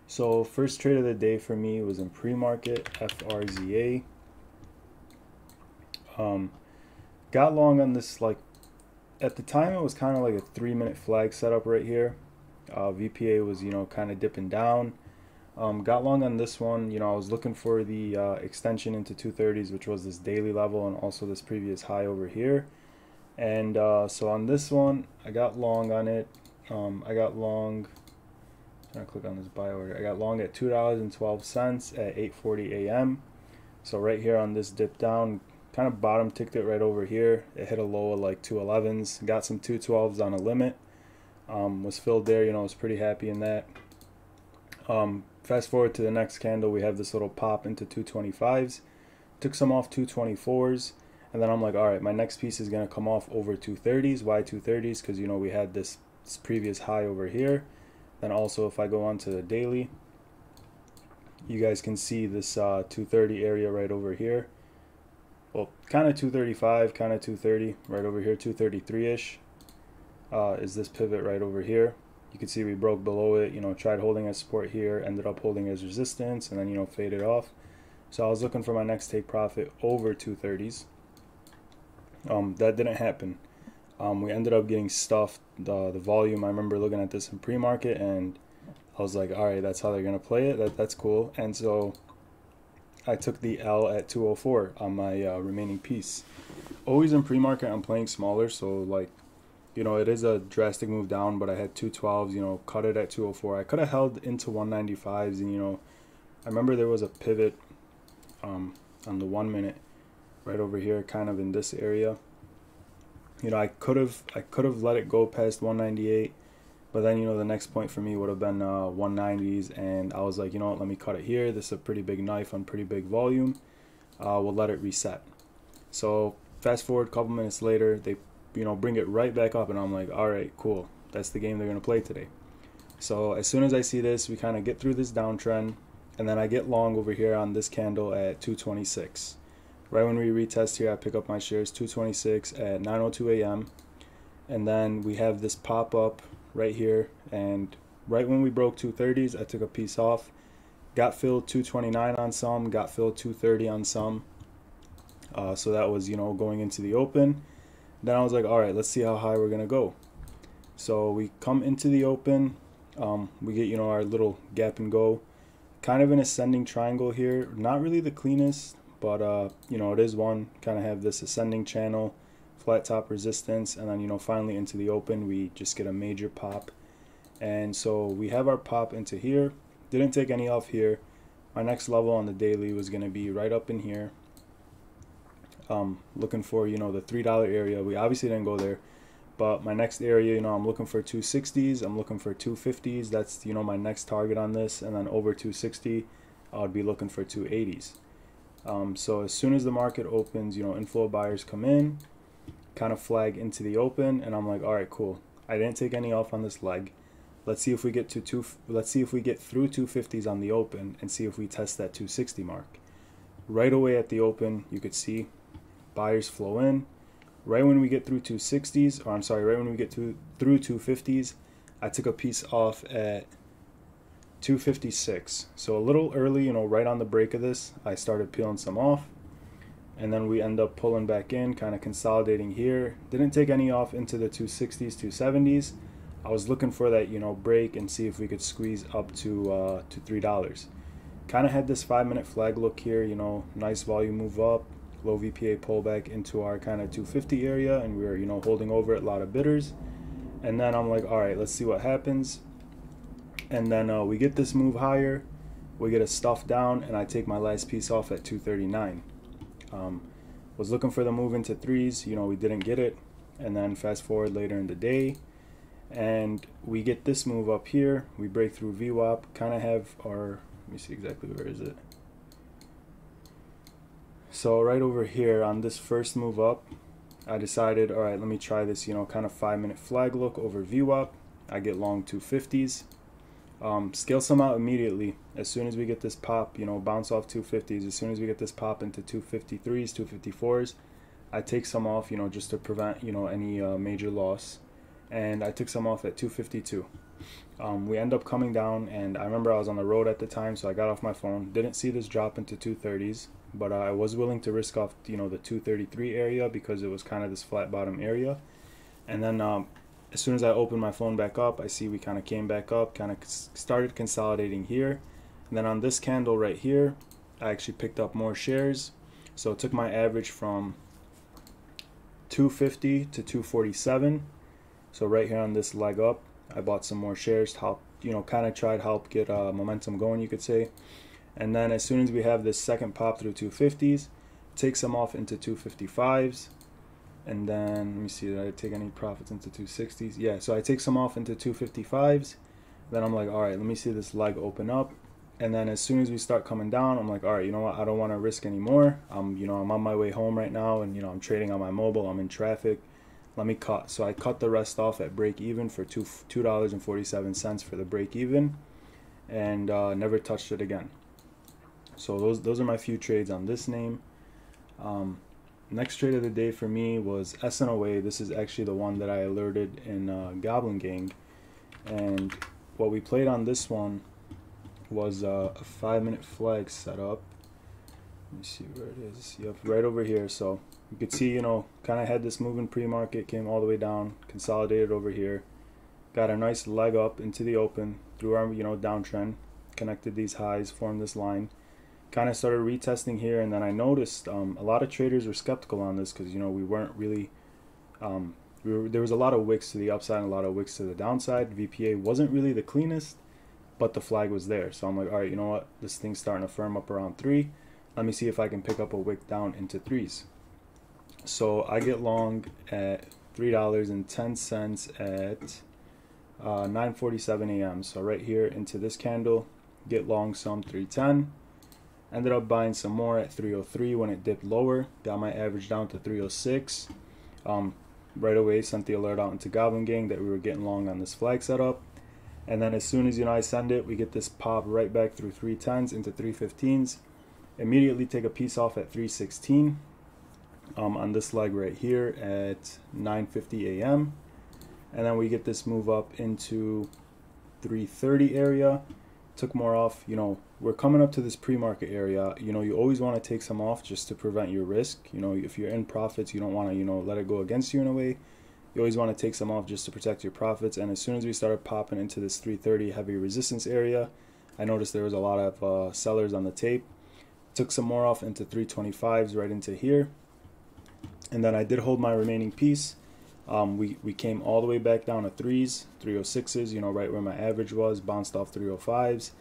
So first trade of the day for me was in pre-market FRZA. Got long on this, like at the time it was kind of like a 3-minute flag setup right here. VPA was kind of dipping down. Got long on this one. I was looking for the extension into 230s, which was this daily level and also this previous high over here. And so on this one, I got long on it. I got long. I'm gonna click on this buy order. I got long at $2.12 at 8:40 a.m. So right here on this dip down, kind of bottom ticked it right over here. It hit a low of like 211s. Got some 212s on a limit. Was filled there. Was pretty happy in that. Fast forward to the next candle, we have this little pop into 225s. Took some off 224s. And then I'm like, all right, my next piece is going to come off over 230s. Why 230s? Because, we had this previous high over here. Then also, if I go on to the daily, you guys can see this 230 area right over here. Well, kind of 235, kind of 230, right over here, 233-ish is this pivot right over here. You can see we broke below it, tried holding as support here, ended up holding as resistance, and then, faded off. So I was looking for my next take profit over 230s. That didn't happen. We ended up getting stuffed. The volume, I remember looking at this in pre-market, and I was like, all right, that's how they're going to play it. That's cool. And so I took the L at 204 on my remaining piece. Always in pre-market, I'm playing smaller, so like, it is a drastic move down, but I had 212s, cut it at 204. I could have held into 195s, and, I remember there was a pivot on the 1 minute right over here, kind of in this area. I could have let it go past 198, but then, the next point for me would have been 190s, and I was like, what, let me cut it here. This is a pretty big knife on pretty big volume. We'll let it reset. So fast forward a couple minutes later, they bring it right back up, and I'm like, all right, cool. That's the game they're going to play today. So as soon as I see this, we kind of get through this downtrend, and then I get long over here on this candle at 226. Right when we retest here, I pick up my shares 226 at 9:02 a.m. And then we have this pop up right here, and right when we broke 230s, I took a piece off. Got filled 229 on some, got filled 230 on some. So that was, going into the open. Then I was like, all right, let's see how high we're going to go. So we come into the open. We get, our little gap and go. Kind of an ascending triangle here. Not really the cleanest, but, it is one. Kind of have this ascending channel, flat top resistance, and then, finally into the open, we just get a major pop. And so we have our pop into here. Didn't take any off here. My next level on the daily was going to be right up in here. Looking for, the $3 area. We obviously didn't go there, but my next area, I'm looking for 260s. I'm looking for 250s. That's, my next target on this. And then over 260, I would be looking for 280s. So as soon as the market opens, inflow buyers come in, kind of flag into the open, and I'm like, all right, cool. I didn't take any off on this leg. Let's see if we get to let's see if we get through 250s on the open and see if we test that 260 mark. Right away at the open, you could see buyers flow in. Right when we get through 260s, or I'm sorry, right when we get through 250s, I took a piece off at 256. So a little early, right on the break of this, I started peeling some off. And then we end up pulling back in, kind of consolidating here. Didn't take any off into the 260s, 270s. I was looking for that, break and see if we could squeeze up to $3. Kind of had this 5-minute flag look here, nice volume move up. Low VPA pullback into our kind of 250 area, and we were holding over it, a lot of bidders. And then I'm like, all right, let's see what happens. And then we get this move higher, we get a stuff down, and I take my last piece off at 239. Was looking for the move into threes, we didn't get it. And then fast forward later in the day, and we get this move up here. We break through VWAP, kind of have our, let me see exactly where is it. So right over here on this first move up, I decided, all right, let me try this, kind of 5-minute flag look over VWAP. I get long 250s. Scale some out immediately. As soon as we get this pop, bounce off 250s. As soon as we get this pop into 253s, 254s, I take some off, just to prevent, any major loss. And I took some off at 252. We end up coming down, and I remember I was on the road at the time, so I got off my phone, didn't see this drop into 230s, but I was willing to risk off, you know, the 233 area because it was kind of this flat bottom area. And then as soon as I opened my phone back up, I see we kind of came back up, kind of started consolidating here. And then on this candle right here, I actually picked up more shares. So it took my average from 250 to 247. So right here on this leg up, I bought some more shares to help, you know, kind of try to help get momentum going, you could say. And then as soon as we have this second pop through 250s, take some off into 255s. And then, let me see, did I take any profits into 260s? Yeah, so I take some off into 255s. Then I'm like, all right, let me see this leg open up. And then as soon as we start coming down, I'm like, all right, you know what? I don't want to risk anymore. You know, I'm on my way home right now, and, you know, I'm trading on my mobile. I'm in traffic. Let me cut. So I cut the rest off at break even for $2.47 for the break even, and never touched it again. So those are my few trades on this name. Next trade of the day for me was SNOA. This is actually the one that I alerted in Goblin Gang. And what we played on this one was a 5-minute flag setup. Let me see where it is. Yep, right over here. So you could see, you know, kind of had this move in pre-market, came all the way down, consolidated over here, got a nice leg up into the open through our, you know, downtrend, connected these highs, formed this line. Kind of started retesting here, and then I noticed a lot of traders were skeptical on this because, you know, we weren't really there was a lot of wicks to the upside and a lot of wicks to the downside. VPA wasn't really the cleanest, but the flag was there. So I'm like, all right, you know what, this thing's starting to firm up around 3. Let me see if I can pick up a wick down into 3s. So I get long at $3.10 at 9:47 a.m. So right here into this candle, get long some 310. Ended up buying some more at 303 when it dipped lower. Got my average down to 306. Right away sent the alert out into Goblin Gang that we were getting long on this flag setup. And then as soon as, you know, I send it, we get this pop right back through 310s into 315s. Immediately take a piece off at 316 on this leg right here at 9:50 a.m. And then we get this move up into 330 area. Took more off. You know, we're coming up to this pre-market area. You know, you always want to take some off just to prevent your risk. You know, if you're in profits, you don't want to, you know, let it go against you in a way. You always want to take some off just to protect your profits. And as soon as we started popping into this 330 heavy resistance area, I noticed there was a lot of sellers on the tape. Took some more off into 325s right into here. And then I did hold my remaining piece. We came all the way back down to 3s, 306s, you know, right where my average was, bounced off 305s.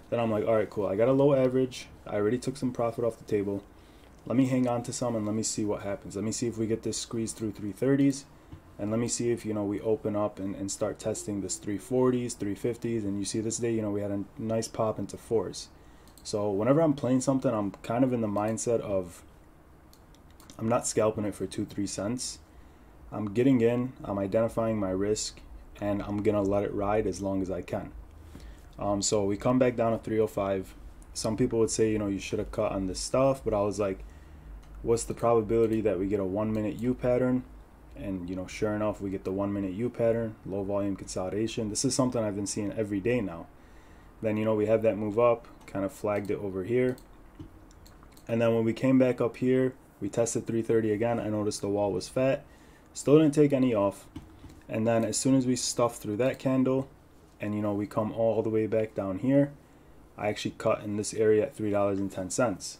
Then I'm like, all right, cool. I got a low average. I already took some profit off the table. Let me hang on to some and let me see what happens. Let me see if we get this squeeze through 330s. And let me see if, you know, we open up and start testing this 340s, 350s. And you see this day, you know, we had a nice pop into 4s. So whenever I'm playing something, I'm kind of in the mindset of I'm not scalping it for 2-3 cents. I'm getting in, I'm identifying my risk, and I'm going to let it ride as long as I can. So we come back down to 305. Some people would say, you know, you should have cut on this stuff, but I was like, what's the probability that we get a 1-minute U pattern? And, you know, sure enough, we get the 1-minute U pattern, low volume consolidation. This is something I've been seeing every day now. Then, you know, we have that move up, kind of flagged it over here. And then when we came back up here, we tested 330 again. I noticed the wall was fat. Still didn't take any off. And then as soon as we stuffed through that candle and, you know, we come all the way back down here, I actually cut in this area at $3.10.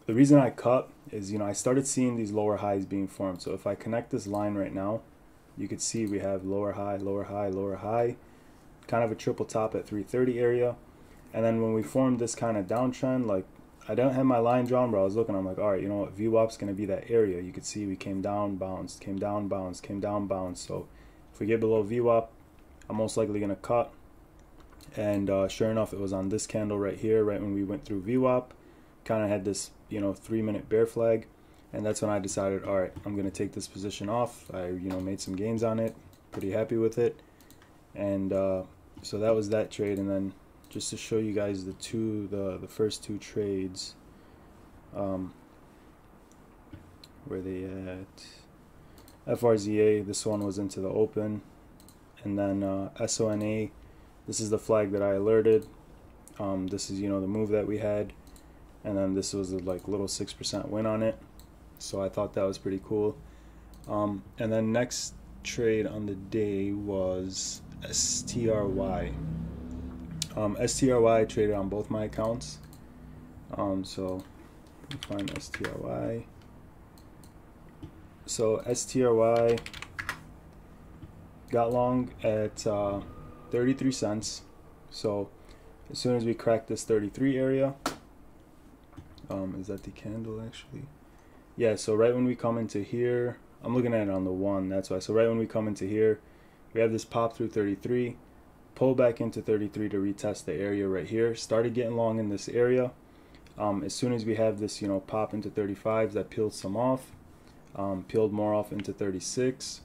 The reason I cut is, you know, I started seeing these lower highs being formed. So if I connect this line right now, you could see we have lower high, lower high, lower high, kind of a triple top at 330 area. And then when we formed this kind of downtrend, like, I don't have my line drawn, but I was looking, I'm like, all right, you know what, VWAP's going to be that area. You could see we came down, bounced, came down, bounced, came down, bounced. So if we get below VWAP, I'm most likely going to cut. And sure enough, it was on this candle right here, right when we went through VWAP. Kind of had this, you know, 3-minute bear flag. And that's when I decided, all right, I'm going to take this position off. I, you know, made some gains on it, pretty happy with it. And so that was that trade. And then just to show you guys the first two trades, where they at FRZA, this one was into the open, and then SONA, this is the flag that I alerted. This is, you know, the move that we had, and then this was a like little 6% win on it, so I thought that was pretty cool. And then next trade on the day was STRY. STRY traded on both my accounts. So let me find STRY. So STRY got long at 33 cents. So as soon as we crack this 33 area, is that the candle actually? Yeah, so right when we come into here, I'm looking at it on the 1, that's why. So right when we come into here, we have this pop through 33, pull back into 33 to retest the area right here. Started getting long in this area. As soon as we have this, you know, pop into 35s, that peeled some off, peeled more off into 36.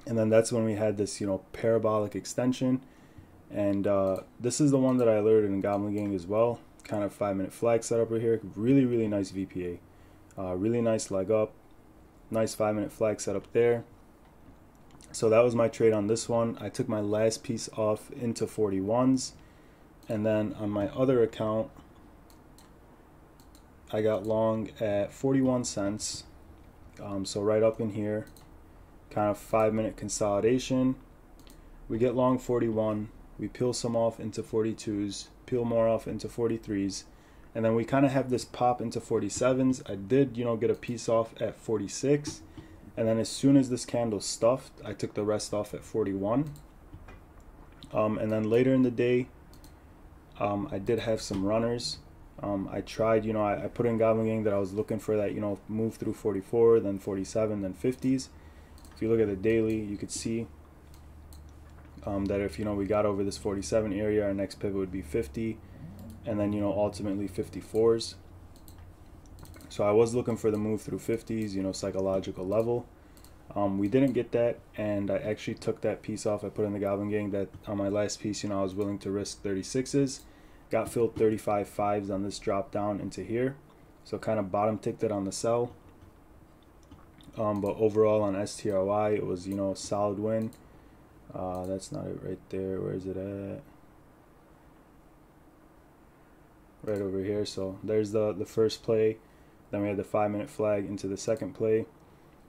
And then that's when we had this, you know, parabolic extension. And this is the one that I alerted in Goblin Gang as well. Kind of 5-minute flag setup right here. Really, really nice VPA. Really nice leg up. Nice 5-minute flag setup there. So that was my trade on this one. I took my last piece off into 41s. And then on my other account, I got long at 41 cents. So right up in here. Kind of 5-minute consolidation. We get long 41. We peel some off into 42s, peel more off into 43s, and then we kind of have this pop into 47s. I did, you know, get a piece off at 46, and then as soon as this candle stuffed, I took the rest off at 41. And then later in the day, I did have some runners. I tried, you know, I put in Goblin Gang that I was looking for that, you know, move through 44, then 47, then 50s. If you look at the daily, you could see that if, you know, we got over this 47 area, our next pivot would be 50, and then, you know, ultimately 54s. So I was looking for the move through 50s, you know, psychological level. We didn't get that, and I actually took that piece off. I put in the Goblin Gang that on my last piece, you know, I was willing to risk 36s. Got filled 35 5s on this drop down into here, so kind of bottom ticked it on the sell. But overall on STRY, it was, you know, a solid win. That's not it right there. Where is it at? Right over here. So there's the first play. Then we had the 5-minute flag into the second play.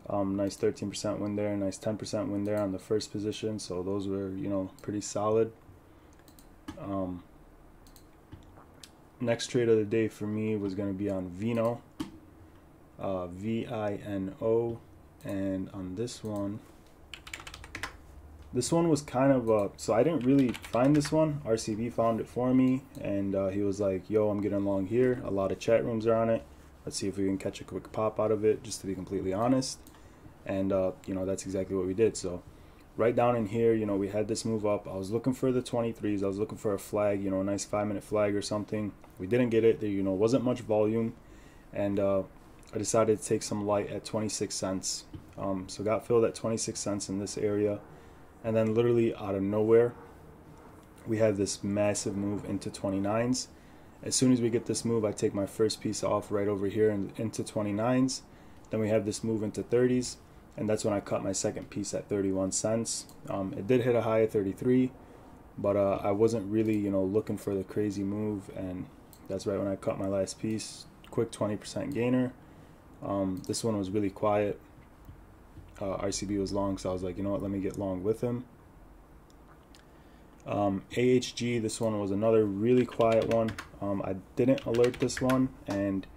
Nice 13% win there. Nice 10% win there on the first position. So those were, you know, pretty solid. Next trade of the day for me was going to be on Vino. VINO. And on this one was kind of so I didn't really find this one. RCB found it for me, and he was like, yo, I'm getting along here. A lot of chat rooms are on it. Let's see if we can catch a quick pop out of it, just to be completely honest. And you know, that's exactly what we did. So right down in here, you know, we had this move up. I was looking for the 23s. I was looking for a flag, you know, a nice 5-minute flag or something. We didn't get it. There, you know, wasn't much volume, and I decided to take some light at 26 cents. So got filled at 26 cents in this area. And then literally out of nowhere, we have this massive move into 29s. As soon as we get this move, I take my first piece off right over here and into 29s. Then we have this move into 30s. And that's when I cut my second piece at 31 cents. It did hit a high of 33, but I wasn't really, you know, looking for the crazy move. And that's right when I cut my last piece. Quick 20% gainer. This one was really quiet. RCB was long, so I was like, you know what, let me get long with him. AHG, this one was another really quiet one. I didn't alert this one, and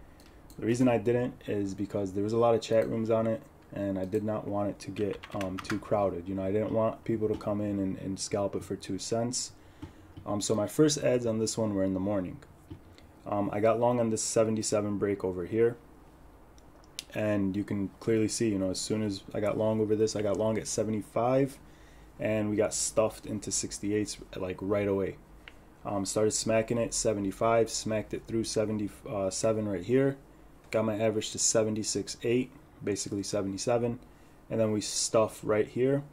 the reason I didn't is because there was a lot of chat rooms on it, and I did not want it to get too crowded. You know, I didn't want people to come in and scalp it for 2 cents. So my first ads on this one were in the morning. I got long on this 77 break over here. And you can clearly see, you know, as soon as I got long over this, I got long at 75, and we got stuffed into 68s like right away. Started smacking it 75, smacked it through 77 right here, got my average to 76.8, basically 77, and then we stuff right here,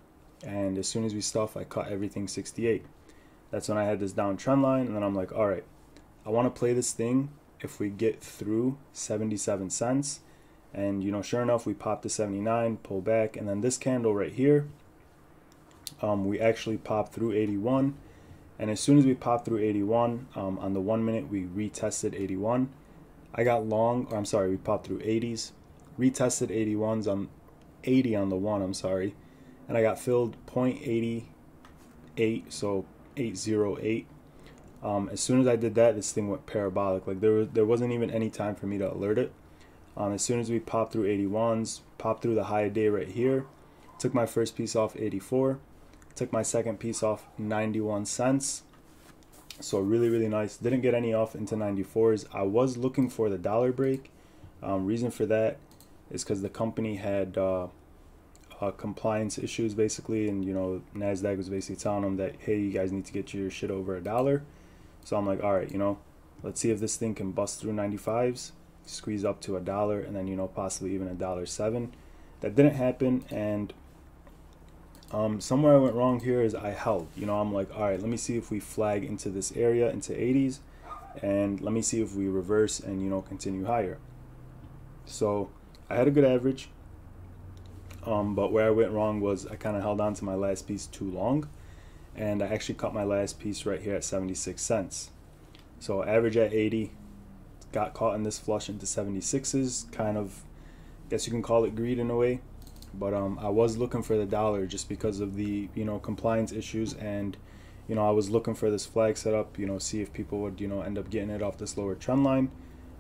and as soon as we stuff, I cut everything 68. That's when I had this down trend line, and then I'm like, all right, I want to play this thing if we get through 77 cents. And, you know, sure enough, we popped to 79, pull back, and then this candle right here, we actually popped through 81. And as soon as we popped through 81, on the 1 minute, we retested 81. I got long, or I'm sorry, we popped through 80s, retested 81s on 80 on the 1, I'm sorry. And I got filled 0.88, so 808. As soon as I did that, this thing went parabolic. Like there wasn't even any time for me to alert it. As soon as we popped through 81s, popped through the high of day right here, took my first piece off 84, took my second piece off 91 cents. So really, really nice. Didn't get any off into 94s. I was looking for the dollar break. Reason for that is because the company had compliance issues basically, and NASDAQ was basically telling them that, hey, you guys need to get your shit over $1. So I'm like, all right, let's see if this thing can bust through 95s, squeeze up to $1, and then possibly even $1.07. That didn't happen, and somewhere I went wrong here is I held. I'm like, all right, let me see if we flag into this area, into 80s, and let me see if we reverse and continue higher. So I had a good average, but where I went wrong was I kind of held on to my last piece too long, and I actually cut my last piece right here at 76 cents. So average at 80, got caught in this flush into 76s, kind of, guess you can call it greed in a way. But I was looking for the dollar just because of the compliance issues, and I was looking for this flag setup, see if people would end up getting it off this lower trend line.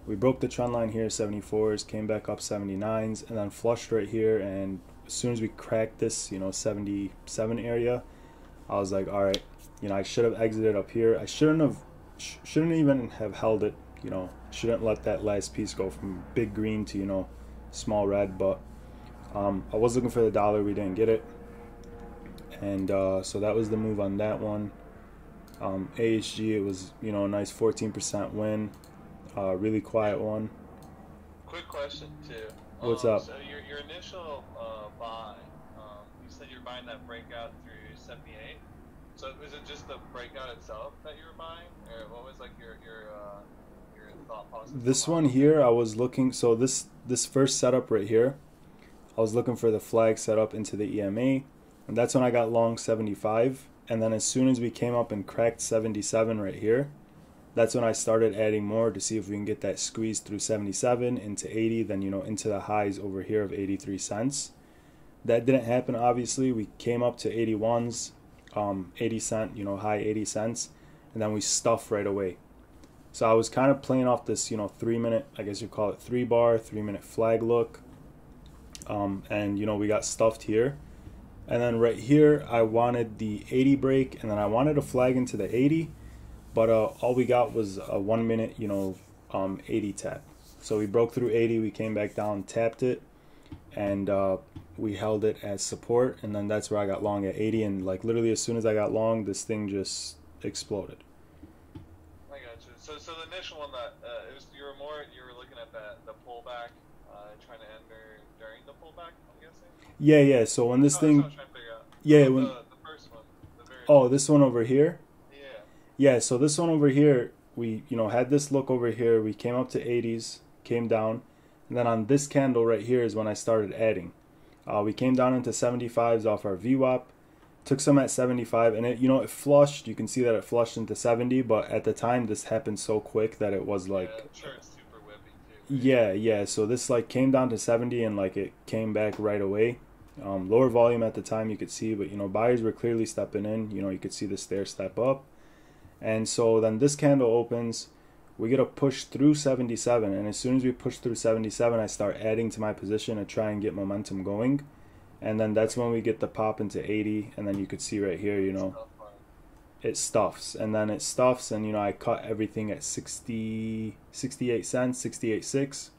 We broke the trend line here, 74s, came back up 79s, and then flushed right here. And as soon as we cracked this 77 area, I was like, all right, I should have exited up here. I shouldn't even have held it. Shouldn't let that last piece go from big green to small red. But I was looking for the dollar, we didn't get it, and so that was the move on that one. AHG, it was a nice 14% win, really quiet one. Quick question too. What's up? So your initial buy, you said you're buying that breakout through 78. So is it just the breakout itself that you were buying, or what was like your thought process? This one here, I was looking. So this first setup right here, I was looking for the flag setup into the EMA, and that's when I got long 75. And then as soon as we came up and cracked 77 right here, that's when I started adding more to see if we can get that squeeze through 77 into 80, then into the highs over here of 83 cents. That didn't happen, obviously. We came up to 81s, 80 cent, high 80 cents, and then we stuffed right away. So I was kind of playing off this 3 minute, I guess you call it 3-bar, 3 minute flag look. And we got stuffed here, and then right here I wanted the 80 break, and then I wanted a flag into the 80, but all we got was a 1 minute 80 tap. So we broke through 80, we came back down, tapped it, and we held it as support, and then that's where I got long at 80, and like literally as soon as I got long, this thing just exploded. I got you. So the initial one that it was you were looking at the pullback, trying to enter during the pullback, I'm guessing? Yeah. So when this thing, when the first one, this one over here. Yeah. So this one over here, we had this look over here. We came up to 80s, came down, and then on this candle right here is when I started adding. We came down into 75s off our VWAP, took some at 75, and it flushed. You can see that it flushed into 70, but at the time this happened so quick that it was like. Yeah, I'm sure it's super whippy too. Yeah. So this like came down to 70 and like it came back right away. Lower volume at the time you could see, but buyers were clearly stepping in. You could see the stair step up, and so then this candle opens. We get a push through 77, and as soon as we push through 77, I start adding to my position to try and get momentum going, and then that's when we get the pop into 80, and then you could see right here, it stuffs, and then it stuffs, and I cut everything at 68 cents, 68.6,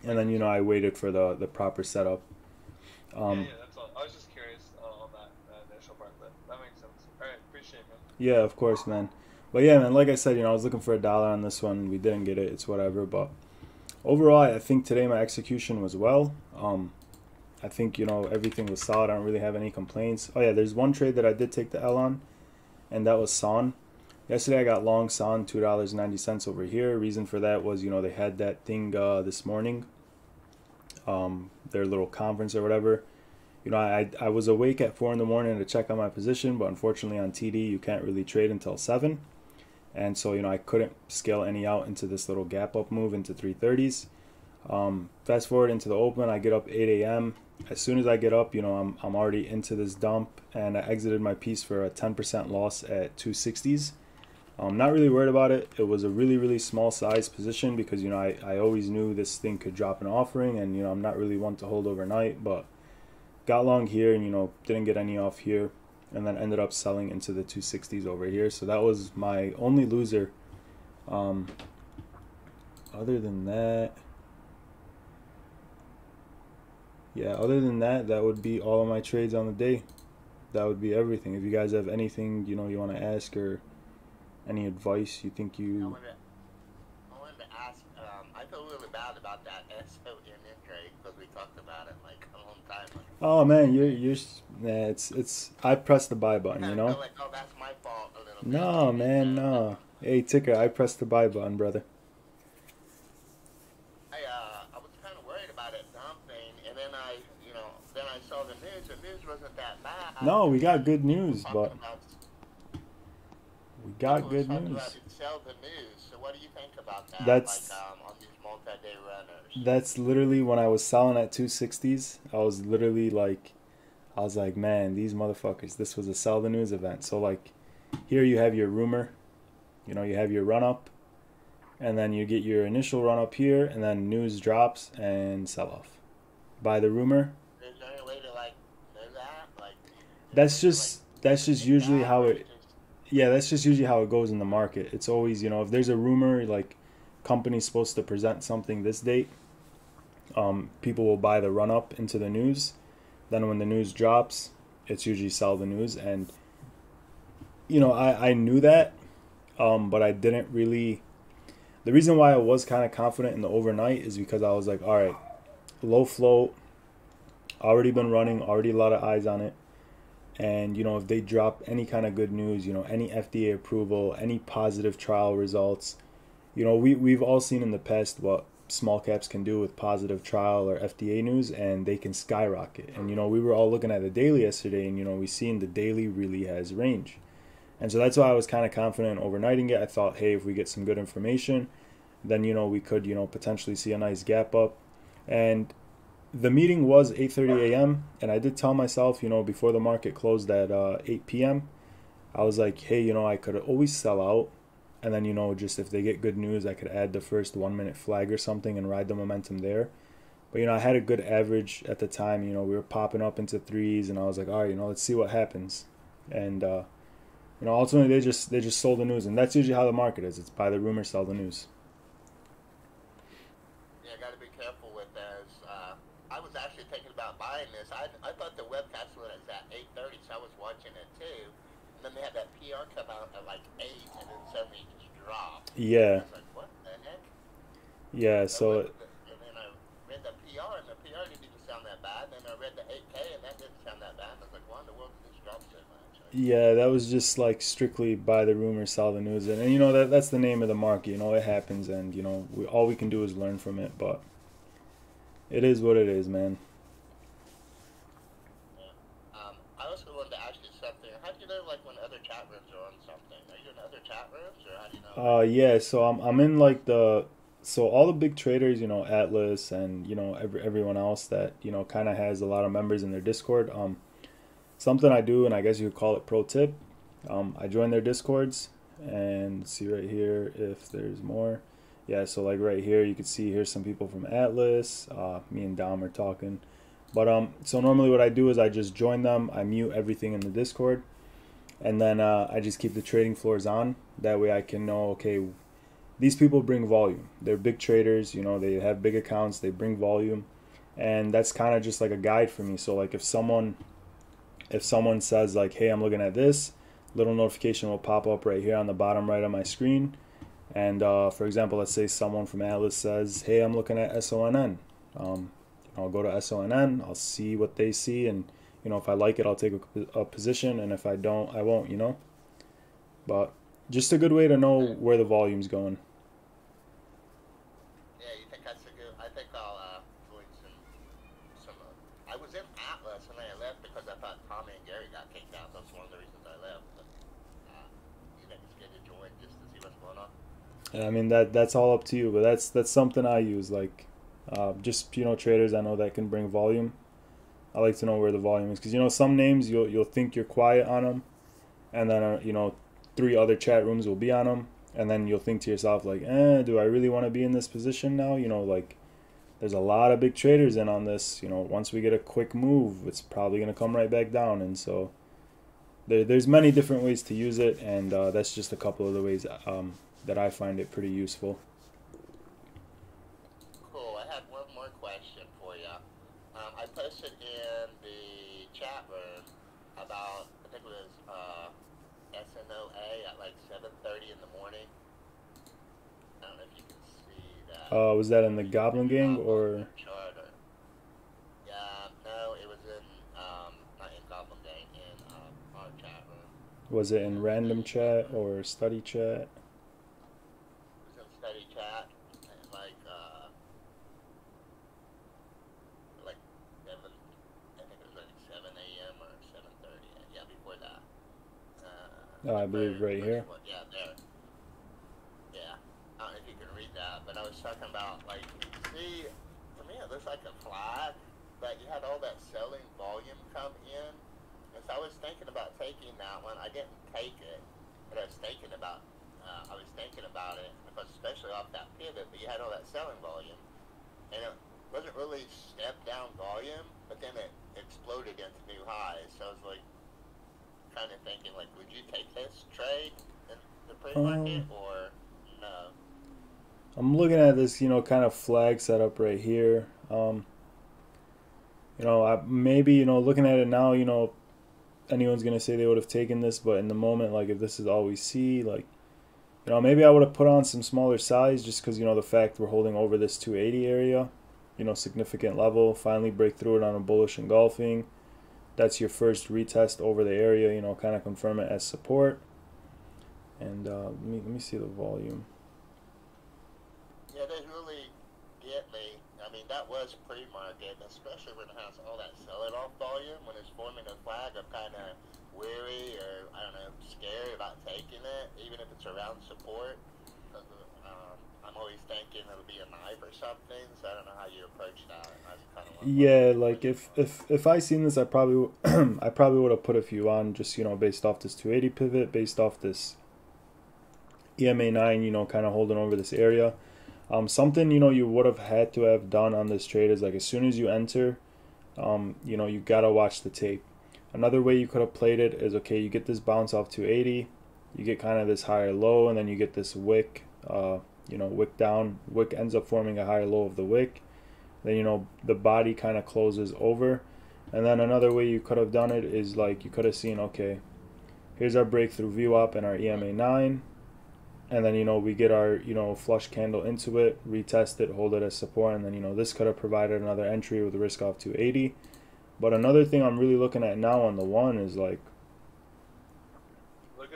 and then I waited for the proper setup. That's all. I was just curious on that initial part, but that makes sense. All right, appreciate it, man. Yeah, of course, man. But yeah, man, like I said, I was looking for $1 on this one. We didn't get it. It's whatever. But overall, I think today my execution was well. I think, everything was solid. I don't really have any complaints. Oh, yeah, there's one trade that I did take the L on, and that was SON. Yesterday, I got long SON, $2.90 over here. Reason for that was, they had that thing this morning, their little conference or whatever. You know, I was awake at 4 in the morning to check on my position, but unfortunately on TD you can't really trade until 7. And so, you know, I couldn't scale any out into this little gap up move into 330s. Fast forward into the open, I get up 8 a.m. As soon as I get up, you know, I'm already into this dump, and I exited my piece for a 10% loss at 260s. I'm not really worried about it. It was a really, really small size position because, you know, I always knew this thing could drop an offering, and, you know, I'm not really one to hold overnight, but got long here and, you know, didn't get any off here, and then ended up selling into the 260s over here. So that was my only loser. Other than that, yeah, other than that, that would be all of my trades on the day. That would be everything. If you guys have anything, you know, you want to ask or any advice you think you... I wanted to ask, I feel really bad about that SONN trade because we talked about it like a long time ago. Oh man, nah, it's I pressed the buy button, you I know? feel like, oh, that's my fault a little bit. No, man, no. Hey, Ticker, I pressed the buy button, brother. I was kind of worried about it dumping, and then then I saw the news. The news wasn't that bad. No, we got good news, but we got good talking news. about sell the news. So what do you think about that? That's On these multi-day runners. that's literally when I was selling at 260s. I was literally like, I was like, man, these motherfuckers. This was a sell the news event. So like, here you have your rumor, you know, you have your run up, and then you get your initial run up here, and then news drops and sell off. Buy the rumor. Is there any way to like know that? Like That's just usually how it. Yeah, that's just usually how it goes in the market. It's always, you know, if there's a rumor like company's supposed to present something this date, people will buy the run up into the news. Then when the news drops, it's usually sell the news. And you know, I knew that, but I didn't really. The reason why I was kind of confident in the overnight is because I was like, all right, low float, already been running, already a lot of eyes on it. And, you know, if they drop any kind of good news, you know, any FDA approval, any positive trial results, you know, we've all seen in the past what small caps can do with positive trial or FDA news, and they can skyrocket. And, you know, we were all looking at the daily yesterday, and, you know, we seen the daily really has range. And so that's why I was kind of confident overnighting it. I thought, hey, if we get some good information, then, you know, we could, you know, potentially see a nice gap up. And the meeting was 8:30 a.m. and I did tell myself, you know, before the market closed at 8 p.m., I was like, hey, you know, I could always sell out. And then, you know, just if they get good news, I could add the first 1 minute flag or something and ride the momentum there. But, you know, I had a good average at the time. You know, we were popping up into threes, and I was like, all right, you know, let's see what happens. And, you know, ultimately they just sold the news. And that's usually how the market is. It's buy the rumor, sell the news. Yeah, got to be careful with those. I was actually thinking about buying this. I thought the webcast was at 8:30, so I was watching it too. And then they had that PR come out at like 8, and then suddenly it just dropped. Yeah. I was like, what the heck? Yeah, so And then I read the PR, and the PR didn't even sound that bad. Then I read the 8K, and that didn't sound that bad. I was like, why in the world did this drop so much? yeah, that was just like strictly buy the rumor, sell the news, and you know that's the name of the market. You know, it happens, and you know all we can do is learn from it. But it is what it is, man. Yeah. I also wanted to ask you something. How do you know like when other chat rooms are on something? Are you in other chat rooms, or how do you know? Yeah. So I'm in like so all the big traders, you know, Atlas and you know everyone else that you know kind of has a lot of members in their Discord. Something I do, and I guess you could call it pro tip. I join their Discords, and see right here if there's more. Yeah, so like right here, you can see here's some people from Atlas. Me and Dom are talking. But so normally what I do is I just join them. I mute everything in the Discord, and then I just keep the trading floors on. That way I can know, okay, these people bring volume. They're big traders. You know, they have big accounts. They bring volume, and that's kind of just like a guide for me. So like if someone says like, hey, I'm looking at this, little notification will pop up right here on the bottom right of my screen. And for example, let's say someone from Atlas says, hey, I'm looking at SONN. I'll go to SONN, I'll see what they see, and you know, if I like it, I'll take a position, and if I don't, I won't, you know. But just a good way to know where the volume's going. Yeah, you think that's a good? I think I'll join some. I was in Atlas and I I mean that's all up to you, but that's something I use. Like, just traders I know that can bring volume. I like to know where the volume is because some names you'll think you're quiet on them, and then three other chat rooms will be on them, and then you'll think to yourself like, do I really want to be in this position now? Like there's a lot of big traders in on this. Once we get a quick move, it's probably gonna come right back down, and so there's many different ways to use it, and that's just a couple of the ways that I find it pretty useful. Cool. I had one more question for you. I posted in the chat room about, I think it was SNOA at like 7:30 in the morning. I don't know if you can see that. Was that in the Goblin Gang or? Charter. Yeah, no, it was in, not in Goblin Gang, in our chat room. Was it in random chat or study chat? It was in study chat, and like 7, I think it was like 7 a.m. or 7:30. Yeah, before that. I believe right here. Yeah, there. Yeah. I don't know if you can read that, but I was talking about, like, see, for me it looks like a flag, but you had all that selling volume come in. And so I was thinking about taking that one. I didn't take it, but I was thinking about it, because especially off that pivot, but you had all that selling volume. And it wasn't really step down volume, but then it exploded into new highs. So I was like, kind of thinking, like, would you take this trade in the pre-market or no? I'm looking at this, kind of flag setup right here. I maybe, looking at it now, anyone's gonna say they would have taken this, but in the moment, like if this is all we see, like, maybe I would have put on some smaller size just because, the fact we're holding over this 280 area, significant level, finally break through it on a bullish engulfing. That's your first retest over the area, kind of confirm it as support. And let me see the volume. Yeah, they really get me. I mean, that was pre-market, especially when it has all that sell-it-off volume. When it's forming a flag, I'm kind of weary or, I don't know, scared about taking it, even if it's around support. I'm always thinking it'll be a knife or something, so I don't know how you approach that. That's kind of yeah, like if I seen this, I probably I probably would have put a few on just based off this 280 pivot, based off this EMA 9, kind of holding over this area. Something you would have had to have done on this trade is like as soon as you enter, you gotta watch the tape. Another way you could have played it is, okay, you get this bounce off 280, you get kind of this higher low, and then you get this wick, wick down. Wick ends up forming a higher low of the wick. Then the body kind of closes over, and then another way you could have done it is like you could have seen, okay, here's our breakthrough VWAP and our EMA 9. And then, we get our, flush candle into it, retest it, hold it as support, and then, this could have provided another entry with a risk off 280. But another thing I'm really looking at now on the one is like, look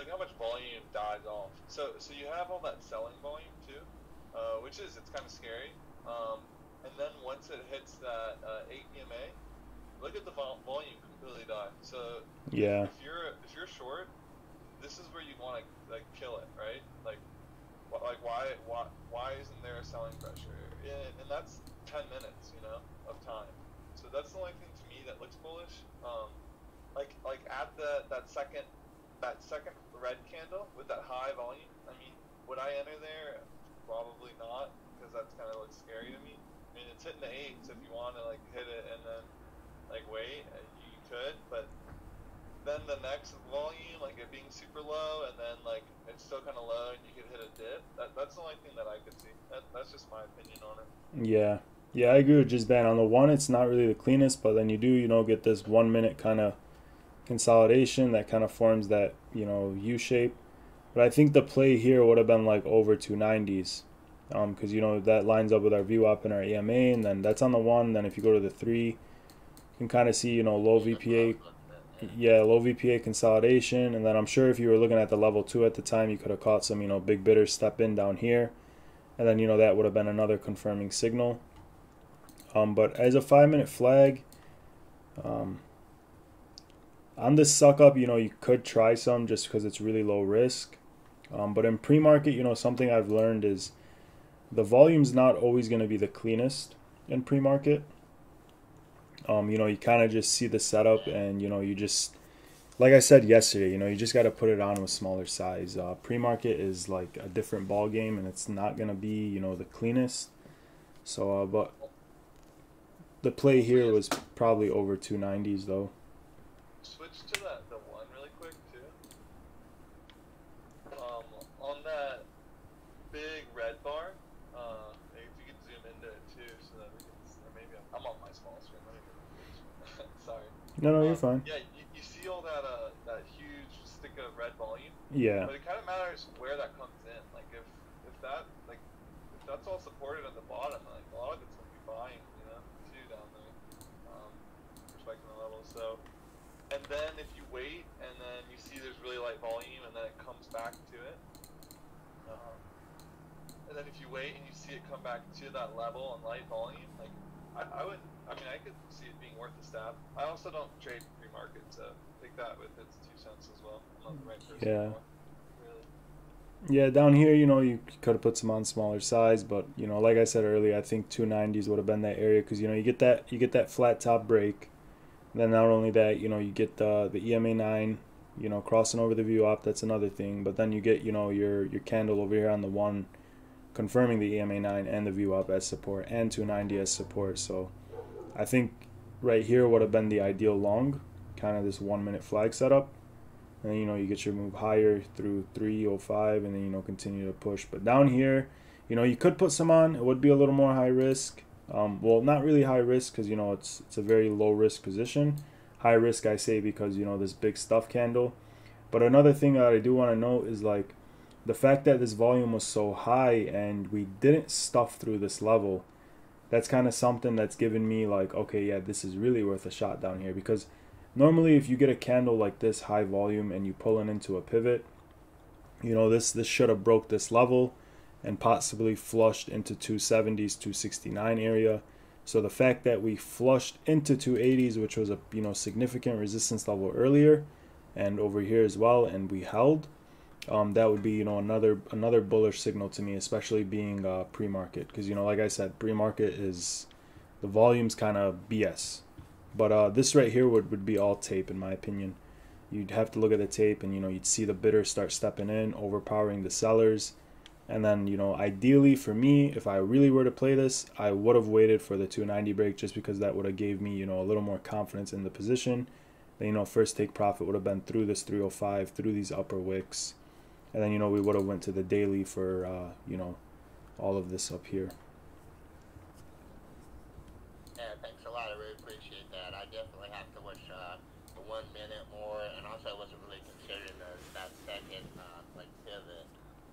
how much volume dies off. So you have all that selling volume too, it's kind of scary. And then once it hits that 8 EMA, look at the volume completely die. So yeah, if you're short, this is where you want to like kill it, right? Like why isn't there a selling pressure? And that's 10 minutes, of time. So that's the only thing to me that looks bullish. Like at that second red candle with that high volume. I mean, would I enter there? Probably not, because that's kind of looks scary to me. I mean, it's hitting the 8s. If you want to like hit it and then like wait, you could, but then the next volume, like it being super low, and then like it's still kind of low, and you could hit a dip. That's the only thing that I could see. That's just my opinion on it. Yeah, I agree with just Ben. On the one, it's not really the cleanest, but then you do, get this 1 minute kind of consolidation that kind of forms that, U shape. But I think the play here would have been like over 290s, because that lines up with our VWAP and our EMA, and then that's on the one. Then if you go to the 3, you can kind of see, low VPA. Yeah, low VPA consolidation, and then I'm sure if you were looking at the level 2 at the time, you could have caught some, big bidders step in down here, and then that would have been another confirming signal. But as a 5-minute flag, on this suck up, you could try some just because it's really low risk. But in pre-market, you know, something I've learned is the volume's not always going to be the cleanest in pre-market. You know, you kind of just see the setup, and you know, you just, like I said yesterday, you know, you just got to put it on with smaller size. Pre-market is like a different ball game, and it's not gonna be, you know, the cleanest. So, but the play Hopefully here it's was probably over 290s though. switch to the one really quick too. On that big red bar, if you could zoom into it too, so that we can, or maybe I'm on my small screen. Let me go to the big screen. Sorry. No, no, you're fine. Yeah, you see all that that huge stick of red volume, Yeah, but it kind of matters where that comes in. Like if that like if that's all supported at the bottom, like a lot of it's gonna be buying, you know, too down there, respecting the level. So, and then if you wait and then you see there's really light volume and then it comes back to it, um, and then if you wait and you see it come back to that level on light volume, like I would, I mean, I could see it being worth a stab. I also don't trade free market, so take that with its 2 cents as well. I'm not the right person yeah. for it, really. Yeah, down here, you know, you could have put some on smaller size, but you know, like I said earlier, I think 290s would have been that area because you know you get that flat top break. Then not only that, you know, you get the EMA 9, you know, crossing over the view op. That's another thing. But then you get, you know, your candle over here on the one, confirming the EMA 9 and the view op as support and 290 as support. So I think right here would have been the ideal long, kind of this 1 minute flag setup. And then, you know, you get your move higher through 305 and then, you know, continue to push. But down here, you know, you could put some on. It would be a little more high risk. Well, not really high risk because, you know, it's a very low risk position. High risk, I say, because, you know, this big stuff candle. But another thing that I do want to note is, like, the fact that this volume was so high and we didn't stuff through this level. That's kind of something that's given me, like, okay, yeah, this is really worth a shot down here because normally if you get a candle like this high volume and you pull it into a pivot, you know, this should have broke this level and possibly flushed into 270s 269 area. So the fact that we flushed into 280s, which was a, you know, significant resistance level earlier and over here as well, and we held, that would be, you know, another bullish signal to me, especially being pre-market, because, you know, like I said, pre-market is the volume's kind of BS. But this right here would be all tape, in my opinion. You'd have to look at the tape and, you know, you'd see the bidders start stepping in, overpowering the sellers. And then, you know, ideally for me, if I really were to play this, I would have waited for the 290 break just because that would have gave me, you know, a little more confidence in the position. Then, you know, first take profit would have been through this 305, through these upper wicks. And then, you know, we would have went to the daily for, you know, all of this up here. Yeah, thanks a lot. I really appreciate that. I definitely have to watch the 1 minute more, and also I wasn't really considering that second like pivot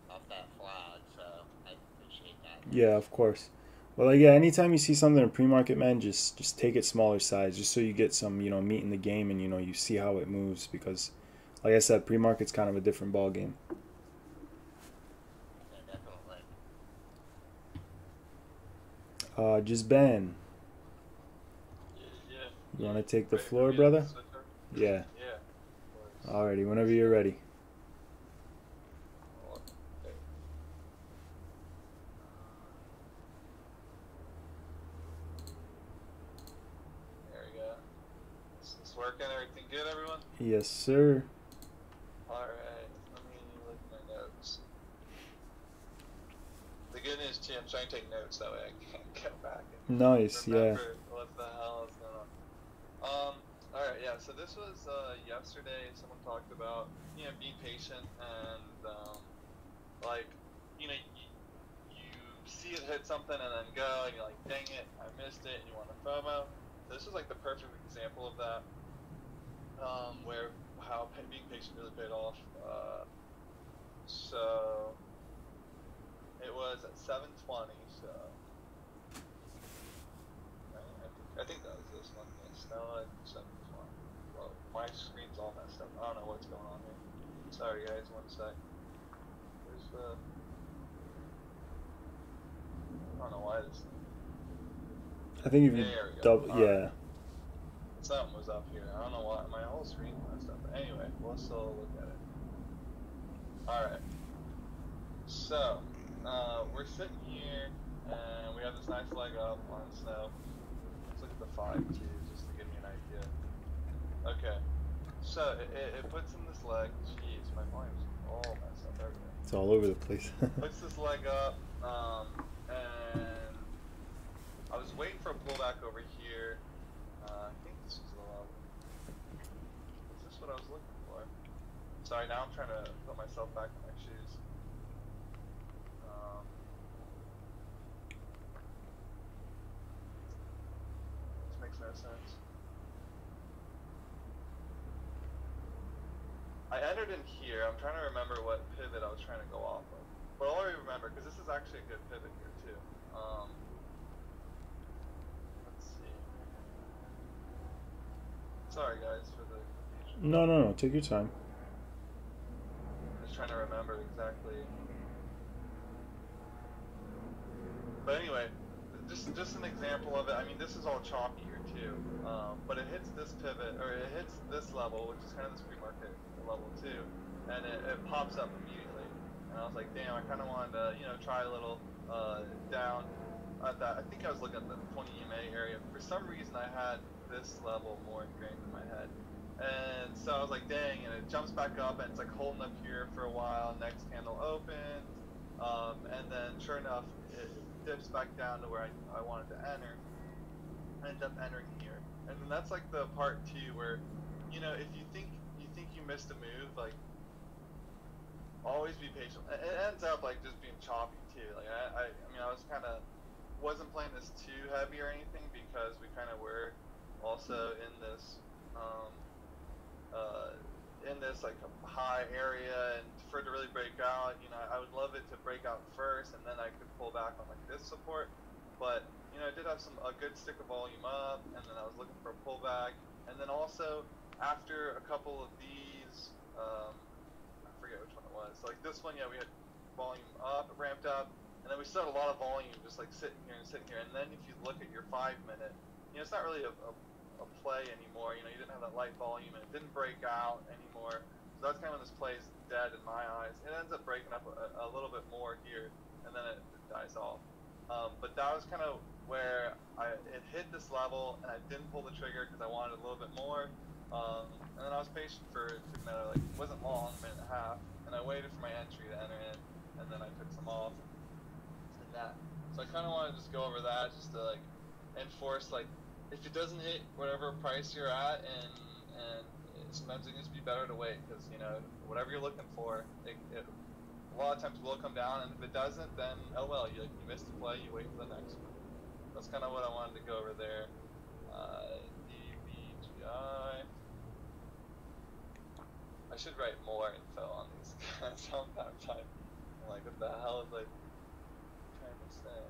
off that flag, so I appreciate that. Yeah, of course. Well, like, yeah, anytime you see something in pre-market, man, just take it smaller size, just so you get some, you know, meat in the game, and, you know, you see how it moves, because, like I said, pre-market's kind of a different ball game. Yeah, definitely. Just Ben, Yeah. you want to take the Ready for floor, me to brother? switch over? Yeah. Yeah. Of course. Alrighty, whenever you're ready. Okay. There we go. Is this working? Everything good, everyone? Yes, sir. Alright, let me look at my notes. The good news, too, I'm trying to take notes, that way I can go back and Nice, yeah. remember what the hell is going on. Alright, yeah, so this was yesterday. Someone talked about, you know, being patient and, like, you know, you see it hit something and then go, and you're like, dang it, I missed it, and you want to FOMO. This was like the perfect example of that, where how being patient really paid off. So it was at 7:20. So I think that was this one. Yes, no, at 7:20. Well, my screen's all messed up. I don't know what's going on here. Sorry, guys. One sec. Where's the? I don't know why this. I think if you There we go. double, All yeah. right. Something was up here. I don't know why my whole screen messed up. But anyway, we'll still look at it. All right. So, we're sitting here, and we have this nice leg up on snow. Let's look at the 5 too, just to give me an idea. Okay, so it puts in this leg. Jeez, my volume's all messed up. There we go. It's all over the place. Puts this leg up, and I was waiting for a pullback over here. I think this is the level. Is this what I was looking for? Sorry, now I'm trying to put myself back in my shoes. This makes no sense. I entered in here. I'm trying to remember what pivot I was trying to go off of. But I'll already remember, because this is actually a good pivot here too. Let's see. Sorry guys for the confusion. No. Take your time. Just trying to remember exactly. But anyway, just an example of it. I mean, this is all choppy here too. But it hits this pivot, or it hits this level, which is kind of this pre-market level too, and it pops up immediately. And I was like, damn, I kind of wanted to, try a little down at that. I think I was looking at the 20 EMA area. For some reason, I had this level more ingrained in my head. And so I was like, dang, and it jumps back up, and it's like holding up here for a while. Next candle opens, and then sure enough, it dips back down to where I wanted to enter. I end up entering here, and then that's like the part two where, if you think you missed a move, like, always be patient. It ends up like just being choppy too. Like I mean, I was wasn't playing this too heavy or anything, because we kind of were also in this like a high area, and for it to really break out, I would love it to break out first, and then I could pull back on like this support. But I did have a good stick of volume up, and then I was looking for a pullback, and then also after a couple of these, I forget which one it was. So like this one, yeah, we had volume up, ramped up, and then we still had a lot of volume just like sitting here. And then if you look at your 5-minute, it's not really a play anymore. You didn't have that light volume, and it didn't break out anymore. So that's kind of when this play is dead in my eyes. It ends up breaking up a little bit more here, and then it dies off. But that was kind of where it hit this level, and I didn't pull the trigger because I wanted a little bit more. And then I was patient for it took another, like, it wasn't long, a minute and a half, and I waited for my entry to enter in, and then I took some off and that. So I kind of wanted to just go over that, just to like enforce, like, if it doesn't hit whatever price you're at, and sometimes it needs to be better to wait, because whatever you're looking for, it a lot of times will come down, and if it doesn't, then oh well, you missed the play, you wait for the next one. That's kind of what I wanted to go over there. DBGI. I should write more info on these guys. Sometimes I'm like, what the hell is I trying to say?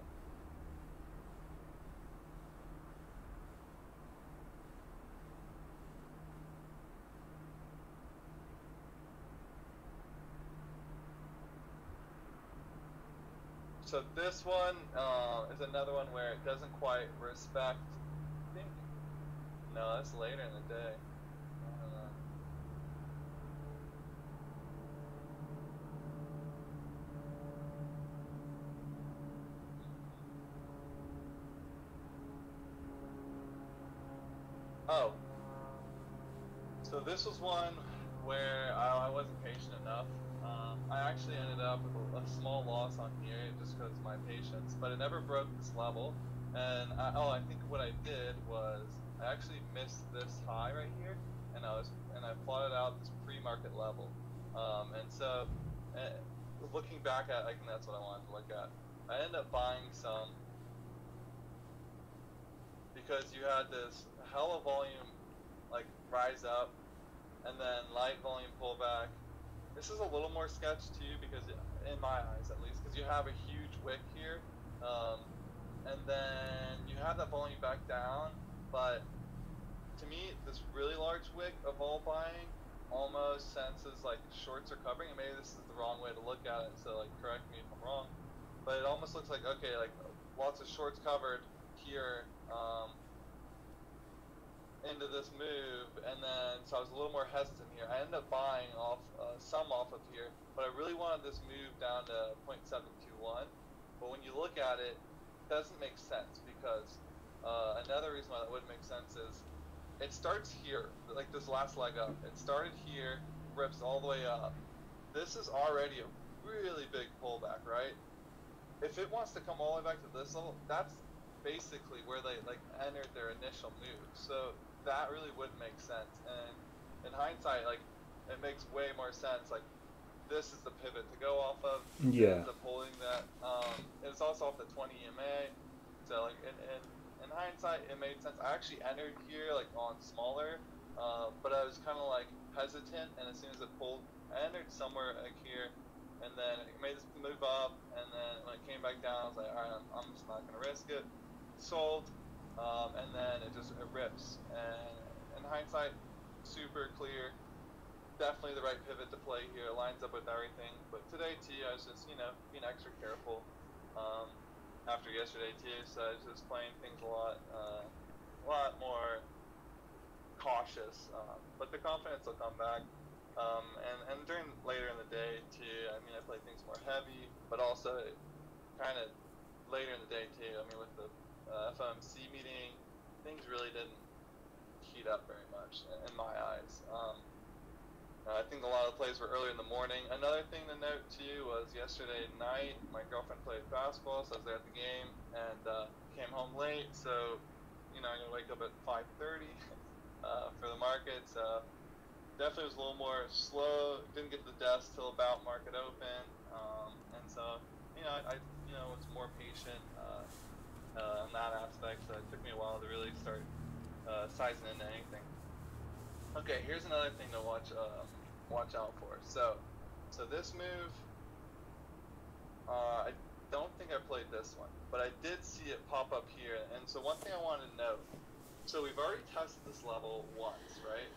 So this one is another one where it doesn't quite respect. I think. No, that's later in the day. I don't know. Oh. So this was one where I wasn't patient enough. I actually ended up with a small loss on here just because of my patience, but it never broke this level. And I think what I did was I actually missed this high right here, and I plotted out this pre-market level. And so, looking back at, I think that's what I wanted to look at. I ended up buying some because you had this hell of volume, like, rise up, and then light volume pullback. This is a little more sketch too, because in my eyes at least, because you have a huge wick here, and then you have that volume back down. But to me, this really large wick of all buying almost senses like shorts are covering, and maybe this is the wrong way to look at it, so like correct me if I'm wrong, but it almost looks like, okay, like lots of shorts covered here, into this move, and then so I was a little more hesitant here. I ended up buying off some off of here, but I really wanted this move down to 0.721. But when you look at it, it doesn't make sense because another reason why that wouldn't make sense is it starts here, like this last leg up. It started here, rips all the way up. This is already a really big pullback, right? If it wants to come all the way back to this level, that's basically where they like entered their initial move. So that really wouldn't make sense. And in hindsight, like it makes way more sense. Like this is the pivot to go off of. It Yeah. ends up holding that. It's also off the 20 EMA. So like in hindsight, it made sense. I actually entered here like on smaller, but I was kind of like hesitant. And as soon as it pulled, I entered somewhere like here. And then it made this move up, and then when it came back down, I was like, all right, I'm just not going to risk it. Sold, and then it rips. And in hindsight, super clear. Definitely the right pivot to play here. It lines up with everything. But today, too, I was just, being extra careful after yesterday, too. So I was just playing things a lot more cautious. But the confidence will come back. And during later in the day too, I mean, I played things more heavy, but also kind of later in the day too. I mean, with the FOMC meeting, things really didn't heat up very much in my eyes. I think a lot of plays were early in the morning. Another thing to note too was yesterday night, my girlfriend played basketball, so I was there at the game and came home late. So, I gotta wake up at 5:30 for the market. So definitely was a little more slow. Didn't get to the desk till about market open, and so I was more patient in that aspect. So it took me a while to really start sizing into anything. Okay, here's another thing to watch out for. So this move, I don't think I played this one, but I did see it pop up here. And so one thing I wanted to note. So we've already tested this level once, right?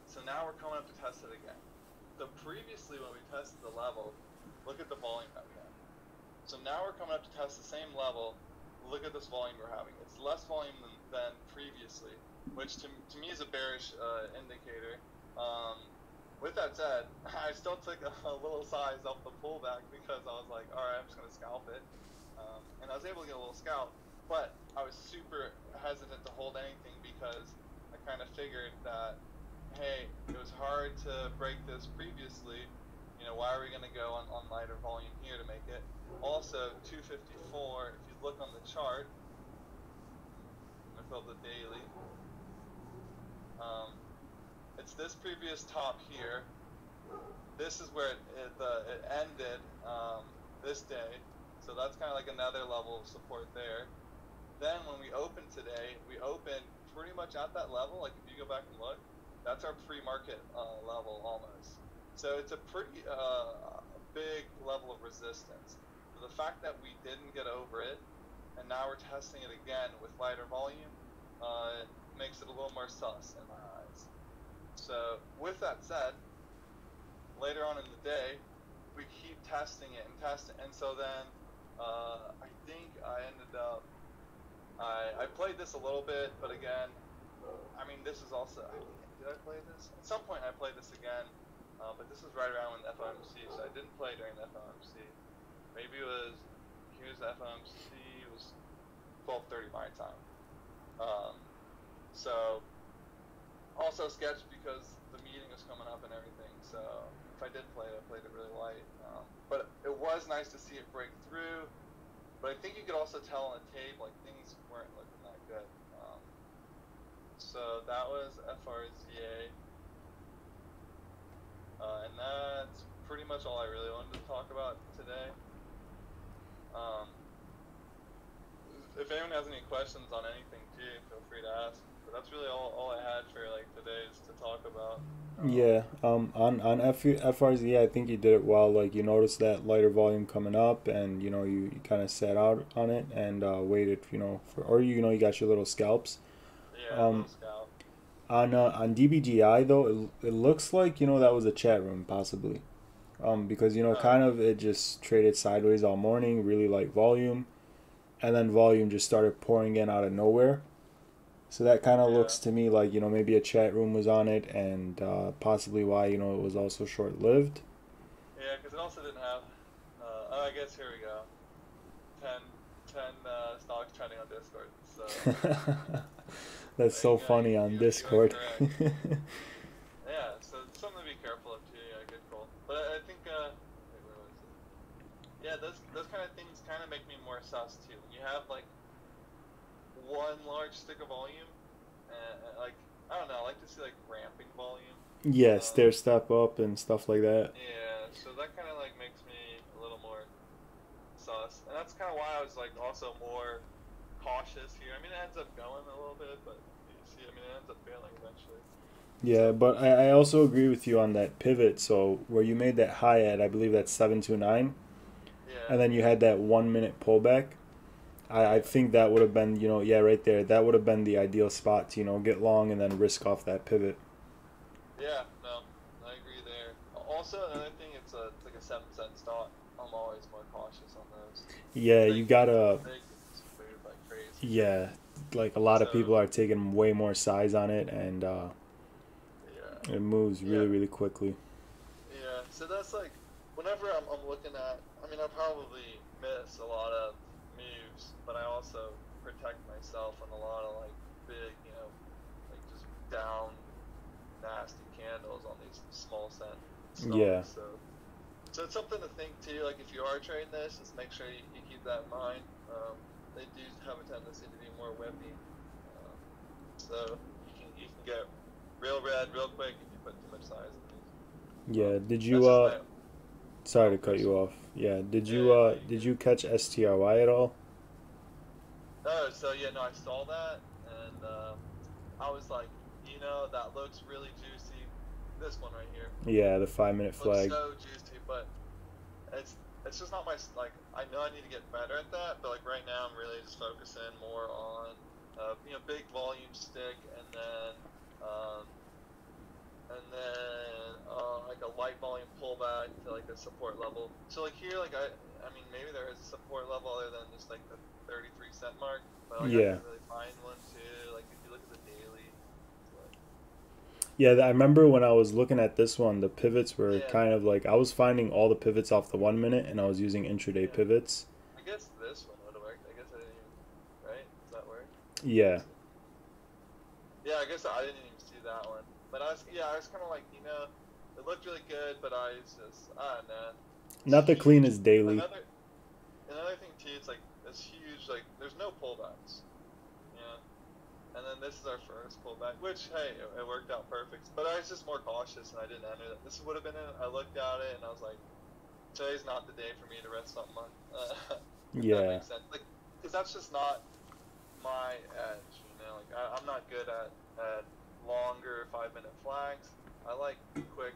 So now we're coming up to test it again. So previously when we tested the level, look at the volume that we had. So now we're coming up to test the same level. Look at this volume we're having. It's less volume than previously, which to me is a bearish indicator. With that said, I still took a little size off the pullback because I was like, all right, I'm just going to scalp it. And I was able to get a little scalp, but I was super hesitant to hold anything because I kind of figured that, hey, it was hard to break this previously. Why are we going to go on lighter volume here to make it? Also, 254, if you look on the chart, I'm going to fill the daily. It's this previous top here. This is where it ended this day. So that's kind of like another level of support there. Then when we opened today, we opened pretty much at that level. Like if you go back and look, that's our pre-market level almost. So it's a pretty big level of resistance. So the fact that we didn't get over it, and now we're testing it again with lighter volume, makes it a little more sus in my eyes. So with that said, later on in the day, we keep testing it and so then I think I ended up, I played this a little bit, but again, I mean, this is also, did I play this? At some point I played this again, but this was right around when the FOMC, so I didn't play during the FOMC. Maybe it was, here's the FOMC, it was 12:30 my time. So, also sketched because the meeting was coming up and everything, so if I did play it, I played it really light. But it was nice to see it break through, but I think you could also tell on the tape, like, things weren't looking that good. So that was FRZA. And that's pretty much all I really wanted to talk about today. If anyone has any questions on anything too, feel free to ask. But that's really all I had for like today is to talk about. Yeah. On FRZ, I think you did it well. Like you noticed that lighter volume coming up, and you kind of sat out on it and waited. You got your little scalps. Yeah, little scalp. On DBGI though, it looks like that was a chat room possibly. Because kind of it just traded sideways all morning, really light volume, and then volume just started pouring in out of nowhere. So that kind of Yeah. looks to me like, maybe a chat room was on it, and possibly why, it was also short lived. Yeah, because it also didn't have. Oh, I guess here we go. 10, 10 stocks trending on Discord. So That's so funny on you are Discord. correct. Yeah, so something to be careful of too. Yeah, good call. But I think wait, where was it? Yeah, those kind of things kind of make me more sus too. When you have like one large stick of volume, like I don't know, I like to see like ramping volume. Yeah, Um, stair step up and stuff like that. yeah, so that kind of like makes me a little more sus, and that's kind of why I was like also more cautious here. I mean, it ends up going a little bit, but you see, I mean, it ends up failing eventually. Yeah, So but I also agree with you on that pivot. So where you made that high at, I believe that's 729, yeah, and then you had that 1 minute pullback. I yeah, think that would have been, yeah, right there. That would have been the ideal spot to, get long and then risk off that pivot. yeah. No, I agree there. Also, another thing, it's like a 7 cent stock. I'm always more cautious on those Yeah, because you gotta, they can just move like crazy. yeah, like a lot of So people are taking way more size on it, and yeah, it moves yeah, really, really quickly. yeah. So that's like whenever I'm looking at. I mean, I probably miss a lot of moves, but I also protect myself on a lot of like big, like just down nasty candles on these small cent Yeah, stocks. So it's something to think too. Like if you are trading this, just make sure you keep that in mind. They do have a tendency to be more whippy, um, so you can get real red real quick if you put too much size in these. yeah. Did That's you just my. Sorry Oh, to cut goes. you off. Yeah, Yeah, yeah, no, you did good. you catch STRY at all? Oh, so yeah, no, I saw that, and I was like, that looks really juicy. This one right here Yeah, the 5 minute looks flag. so juicy, but it's it's just not my like. I know I need to get better at that, but like right now, I'm really just focusing more on big volume stick, um, like a light volume pullback to like a support level. So like here, like I mean maybe there is a support level other than just like the 33 cent mark, but like I Yeah. didn't really find one too. Like if you look at the daily, it's like Yeah, I remember when I was looking at this one, the pivots were yeah, kind of like I was finding all the pivots off the 1 minute, and I was using intraday yeah. pivots. I guess this one would have worked. I guess I didn't even right. Does that work? Let me Yeah, see. Yeah, I guess I didn't even see that one. But I was kind of like, it looked really good, but I was just, I don't know. It's not the huge. cleanest daily. Another thing too, it's like it's huge. Like there's no pullbacks, yeah. And then this is our first pullback, which hey, it worked out perfect. But I was just more cautious, and I didn't enter that. This would have been it. I looked at it, and I was like, today's not the day for me to rest something on. If that Yeah, makes sense, like, because that's just not my edge. Like I'm not good at longer 5 minute flags. I like quick,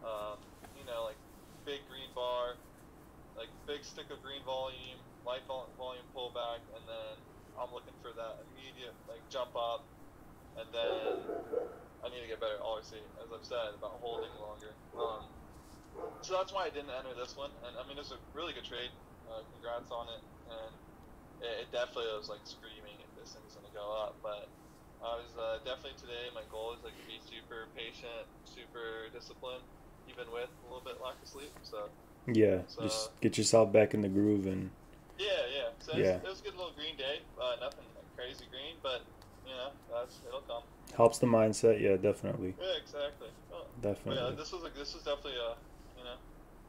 um, like big green bar, like big stick of green volume, light volume pullback, and then I'm looking for that immediate like jump up, and then I need to get better, obviously, as I've said about holding longer. So that's why I didn't enter this one, and I mean it's a really good trade. Congrats on it, and it definitely was like screaming if this thing's gonna go up, but. I was definitely today. My goal is like to be super patient, super disciplined, even with a little bit lack of sleep. yeah. So Just get yourself back in the groove, and yeah, yeah. So yeah, it was a good little green day. Nothing like crazy green, but it'll come. helps the mindset. Yeah, definitely, Yeah, exactly. Oh, but yeah, definitely. this was definitely a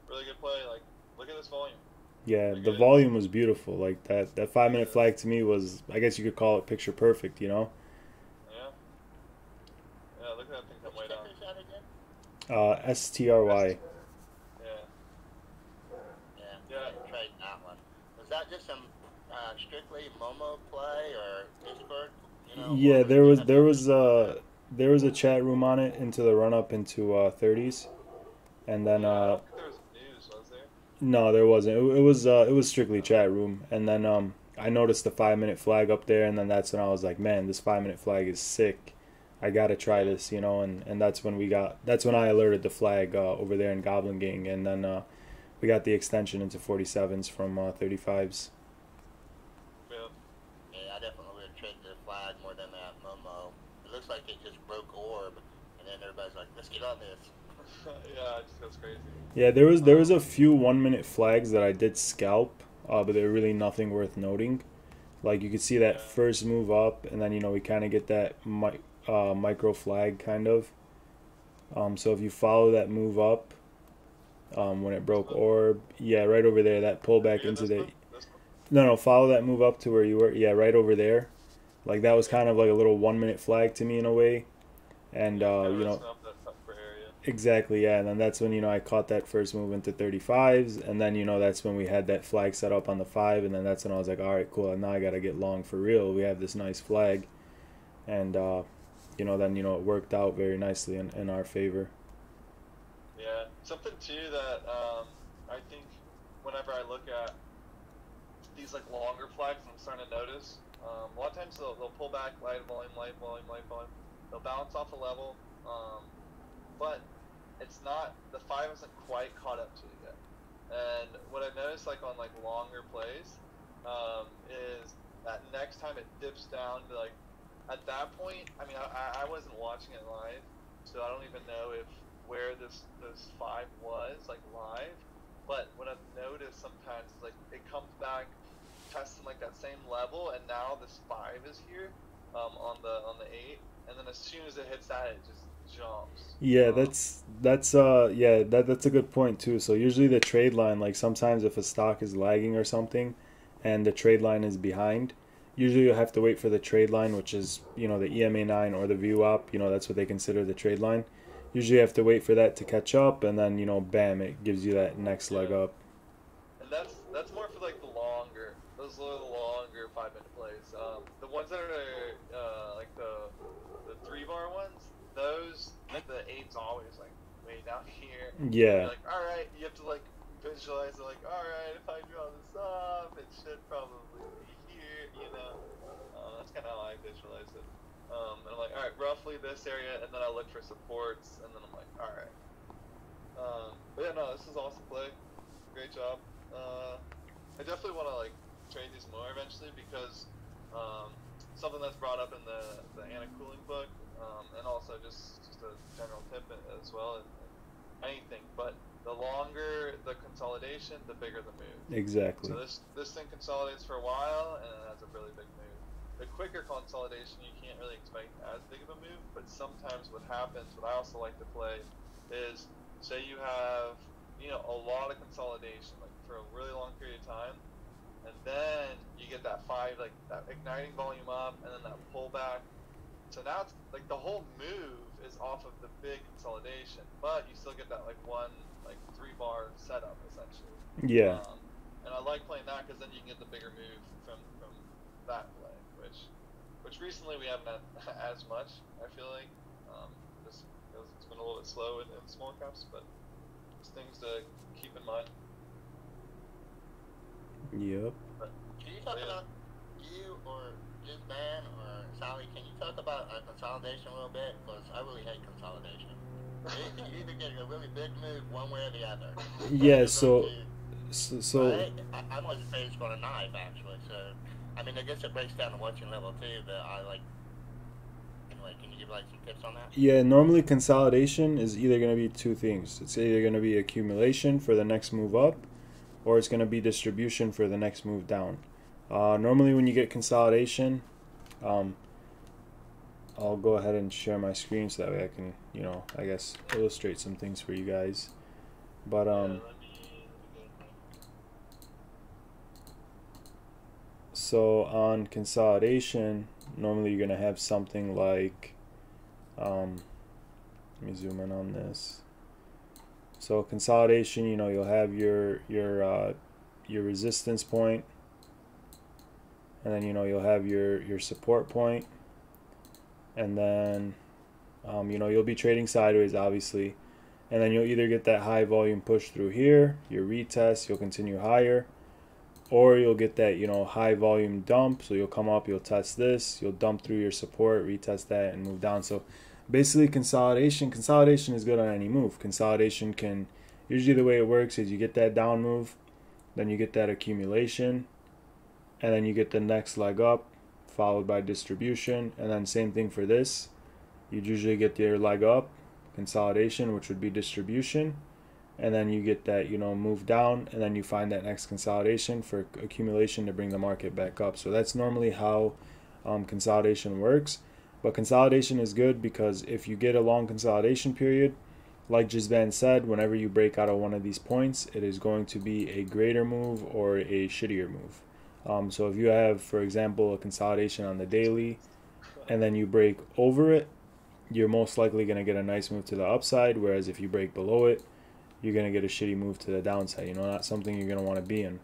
really good play. Like look at this volume. Yeah, Like the it is. volume was beautiful. Like that 5 minute Yeah, flag to me was, I guess you could call it picture perfect. yeah, yeah. Look at that thing come Which way down. sticker is that again? STRY. Rest. Yeah, Yeah, I yeah. didn't trade that one. Was that just some strictly Momo play or Discord? Or Yeah, did you have there something was more than that? there was a chat room on it into the run up into 30s, and then Yeah, I don't think there was news, was there? no, there wasn't. It was strictly chat room, and then I noticed the 5 minute flag up there, and then that's when I was like, man, this 5 minute flag is sick. I gotta try Yeah. this, and that's when I alerted the flag over there in Goblin Gang, and then we got the extension into 47s from 35s. Yeah. Yeah, I definitely would have traded the flag more than that it just broke orb, and then everybody's like, let's get on this. Yeah, it just goes crazy. Yeah, there was Um, a few 1 minute flags that I did scalp, but they're really nothing worth noting. Like you could see that yeah. first move up, and then we kind of get that micro flag kind of. So if you follow that move up, when it This broke one? orb, yeah, right over there, that pullback Here, into this the. one? This one? No, no, follow that move up to where you were. Yeah, right over there. Like that was Okay. kind of like a little 1 minute flag to me in a way, and Yeah, kind of rinsing off that upper area. exactly, yeah, and then that's when I caught that first move into 35s, and then that's when we had that flag set up on the five, and then that's when I was like, all right, cool, now I gotta get long for real. We have this nice flag, and then it worked out very nicely in our favor. Yeah, something too that I think whenever I look at these like longer flags, I'm starting to notice. A lot of times they'll pull back, light volume, light volume, light volume. They'll bounce off a level, but it's not, the five isn't quite caught up to it yet. And what I noticed like on like longer plays is that next time it dips down to like, at that point, I mean I wasn't watching it live, so I don't even know if where this five was like live. But what I've noticed sometimes is like it comes back testing like that same level, and now this five is here on the eight, and then as soon as it hits that, it just jumps. Yeah, that's a good point too. So usually the trade line, like sometimes if a stock is lagging or something, and the trade line is behind, usually you have to wait for the trade line, which is the EMA 9 or the VWAP. That's what they consider the trade line. Usually you have to wait for that to catch up, and then bam, it gives you that next leg Yeah, up. and that's more for like the longer, those little longer 5 minute plays. The ones that are like the 3 bar ones, those the eight's always like way down here, and Yeah, you're like, all right, you have to like visualize it, like, all right, if I draw this up, it should probably be here. That's kind of how I visualize it. And I'm like, all right, roughly this area, and then I look for supports, and then I'm like, all right. But yeah, no, this is awesome play. Great job. I definitely want to like trade these more eventually because something that's brought up in the Anna Cooling book, and also just a general tip as well, in anything. But the longer the consolidation, the bigger the move. exactly. So this thing consolidates for a while and it has a really big move. The quicker consolidation, you can't really expect as big of a move, but sometimes what happens, what I also like to play, is say you have a lot of consolidation like for a really long period of time, and then you get that five, like that igniting volume up, and then that pullback. So now it's like the whole move is off of the big consolidation, but you still get that like one like 3 bar setup essentially. Yeah, And I like playing that because then you can get the bigger move from that play, which recently we haven't had as much. I feel like just because it's been a little bit slow in small caps, but it's things to keep in mind. yep. But, Can you talk yeah. about you or just Dan or Sally? Can you talk about consolidation a little bit? Because I really hate consolidation. You either get a really big move one way or the other. Yeah, It's up to so you. so I'm always afraid it's going to knife, actually. So, I mean, I guess it breaks down to watching level 2, but I like. Anyway, can you give like some tips on that? yeah, normally consolidation is either going to be two things. It's either going to be accumulation for the next move up, or it's going to be distribution for the next move down. Normally, when you get consolidation, um, I'll go ahead and share my screen so that way I can, I guess illustrate some things for you guys. But Yeah, let me go. so on consolidation, normally you're going to have something like, let me zoom in on this. So consolidation, you'll have your resistance point, and then you'll have your support point, and then you'll be trading sideways obviously, and then you'll either get that high volume push through here, your retest, you'll continue higher, or you'll get that high volume dump. So you'll come up, you'll test this, you'll dump through your support, retest that, and move down. So basically consolidation is good on any move. Consolidation can, usually the way it works is you get that down move, then you get that accumulation, and then you get the next leg up followed by distribution, and then same thing for this. You'd usually get your leg up, consolidation, which would be distribution, and then you get that, move down, and then you find that next consolidation for accumulation to bring the market back up. So that's normally how consolidation works. But consolidation is good because if you get a long consolidation period, like Jisban said, whenever you break out of one of these points, it is going to be a greater move or a shittier move. So if you have, for example, a consolidation on the daily and then you break over it, you're most likely going to get a nice move to the upside, whereas if you break below it, you're going to get a shitty move to the downside. Not something you're going to want to be in.